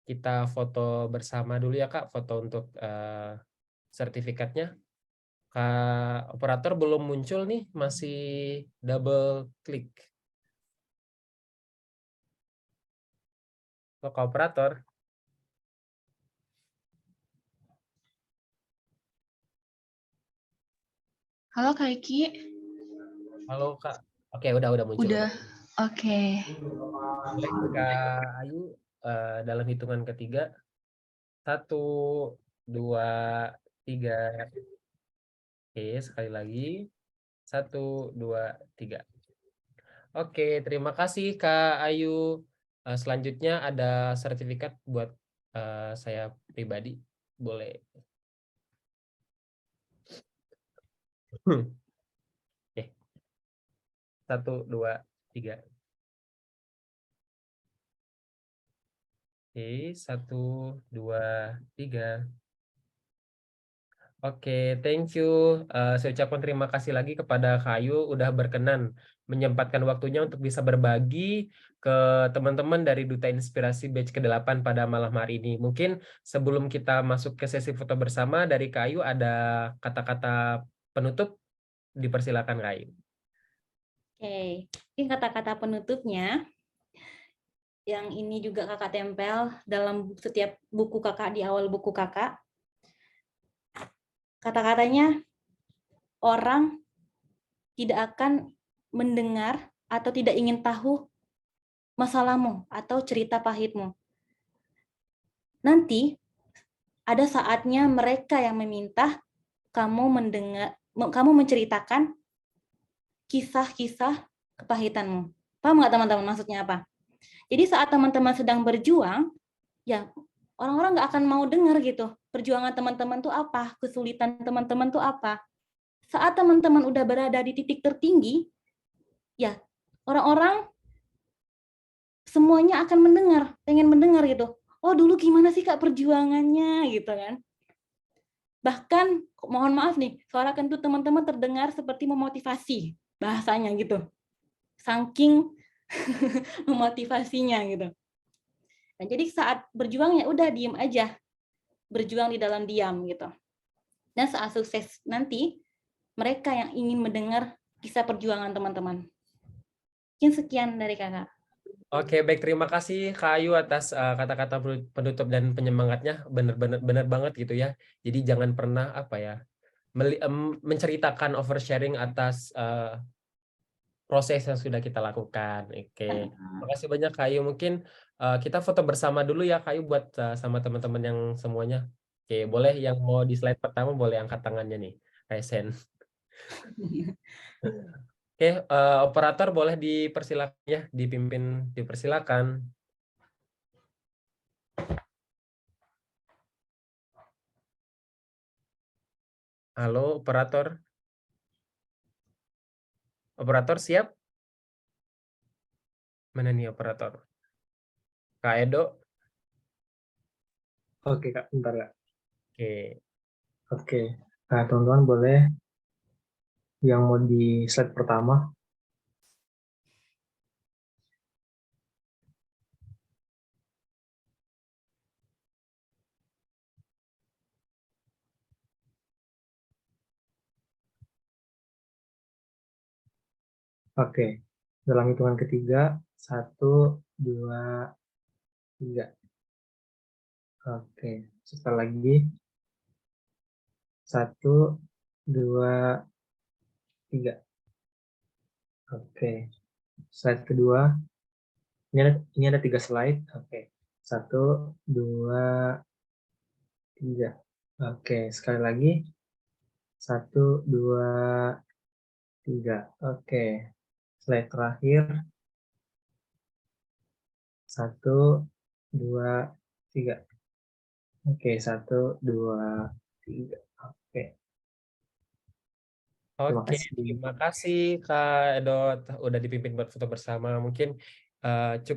Kita foto bersama dulu ya Kak, foto untuk sertifikatnya. Kak operator belum muncul nih, masih double klik. Kak operator. Halo Kak Eki. Halo Kak. Oke, udah muncul. Udah. Oke. Baik, Kak Ayu, dalam hitungan ketiga. 1, 2, 3. Oke, sekali lagi. 1, 2, 3. Oke, terima kasih Kak Ayu. Selanjutnya ada sertifikat buat saya pribadi. Boleh. Oke. 1, 2, 3. Oke, 1, 2, 3. Oke, thank you. Saya ucapkan terima kasih lagi kepada Kak Ayu udah berkenan menyempatkan waktunya untuk bisa berbagi ke teman-teman dari Duta Inspirasi Batch ke-8 pada malam hari ini. Mungkin sebelum kita masuk ke sesi foto bersama dari Kak Ayu ada kata-kata penutup, dipersilakan Kak Ayu. Oke, ini kata-kata penutupnya. Yang ini juga kakak tempel dalam setiap buku kakak, di awal buku kakak. Kata-katanya, orang tidak akan mendengar atau tidak ingin tahu masalahmu atau cerita pahitmu. Nanti ada saatnya mereka yang meminta kamu kamu menceritakan kisah-kisah kepahitanmu. Paham nggak teman-teman maksudnya apa? Jadi saat teman-teman sedang berjuang, ya orang-orang nggak akan mau dengar gitu. Perjuangan teman-teman tuh apa? Kesulitan teman-teman tuh apa? Saat teman-teman udah berada di titik tertinggi, ya orang-orang semuanya akan mendengar, pengen mendengar gitu. Oh dulu gimana sih Kak perjuangannya gitu kan. Bahkan mohon maaf nih, suara kentut teman-teman terdengar seperti memotivasi bahasanya gitu. Saking memotivasinya gitu. Nah, jadi saat berjuang ya udah diem aja. Berjuang di dalam diam gitu. Dan saat sukses nanti mereka yang ingin mendengar kisah perjuangan teman-teman. Mungkin sekian dari Kakak. Oke, baik, terima kasih Kak Ayu atas kata-kata penutup dan penyemangatnya. Benar banget gitu ya. Jadi jangan pernah menceritakan oversharing atas proses yang sudah kita lakukan. Oke, makasih banyak Kak Ayu. Mungkin kita foto bersama dulu ya Kak Ayu buat sama teman-teman yang semuanya. Oke, boleh yang mau di slide pertama boleh angkat tangannya nih, Resen. Oke, operator boleh dipersilakan ya, dipersilakan. Halo, operator. Operator siap? Mana nih operator? Kak Edo? Oke Kak, bentar Kak. Oke. Oke, nah teman-teman boleh yang mau di slide pertama. Oke, dalam hitungan ketiga, 1, 2, 3. Oke, sekali lagi. 1, 2, 3. Oke, slide kedua. Ini ada 3 slide. Oke, 1, 2, 3. Oke, sekali lagi. 1, 2, 3. Oke, slide terakhir. 1, 2, 3. Oke, 1, 2, 3. Oke. Terima Oke, kasih. terima kasih Kak Edo udah dipimpin buat foto bersama. Mungkin cukup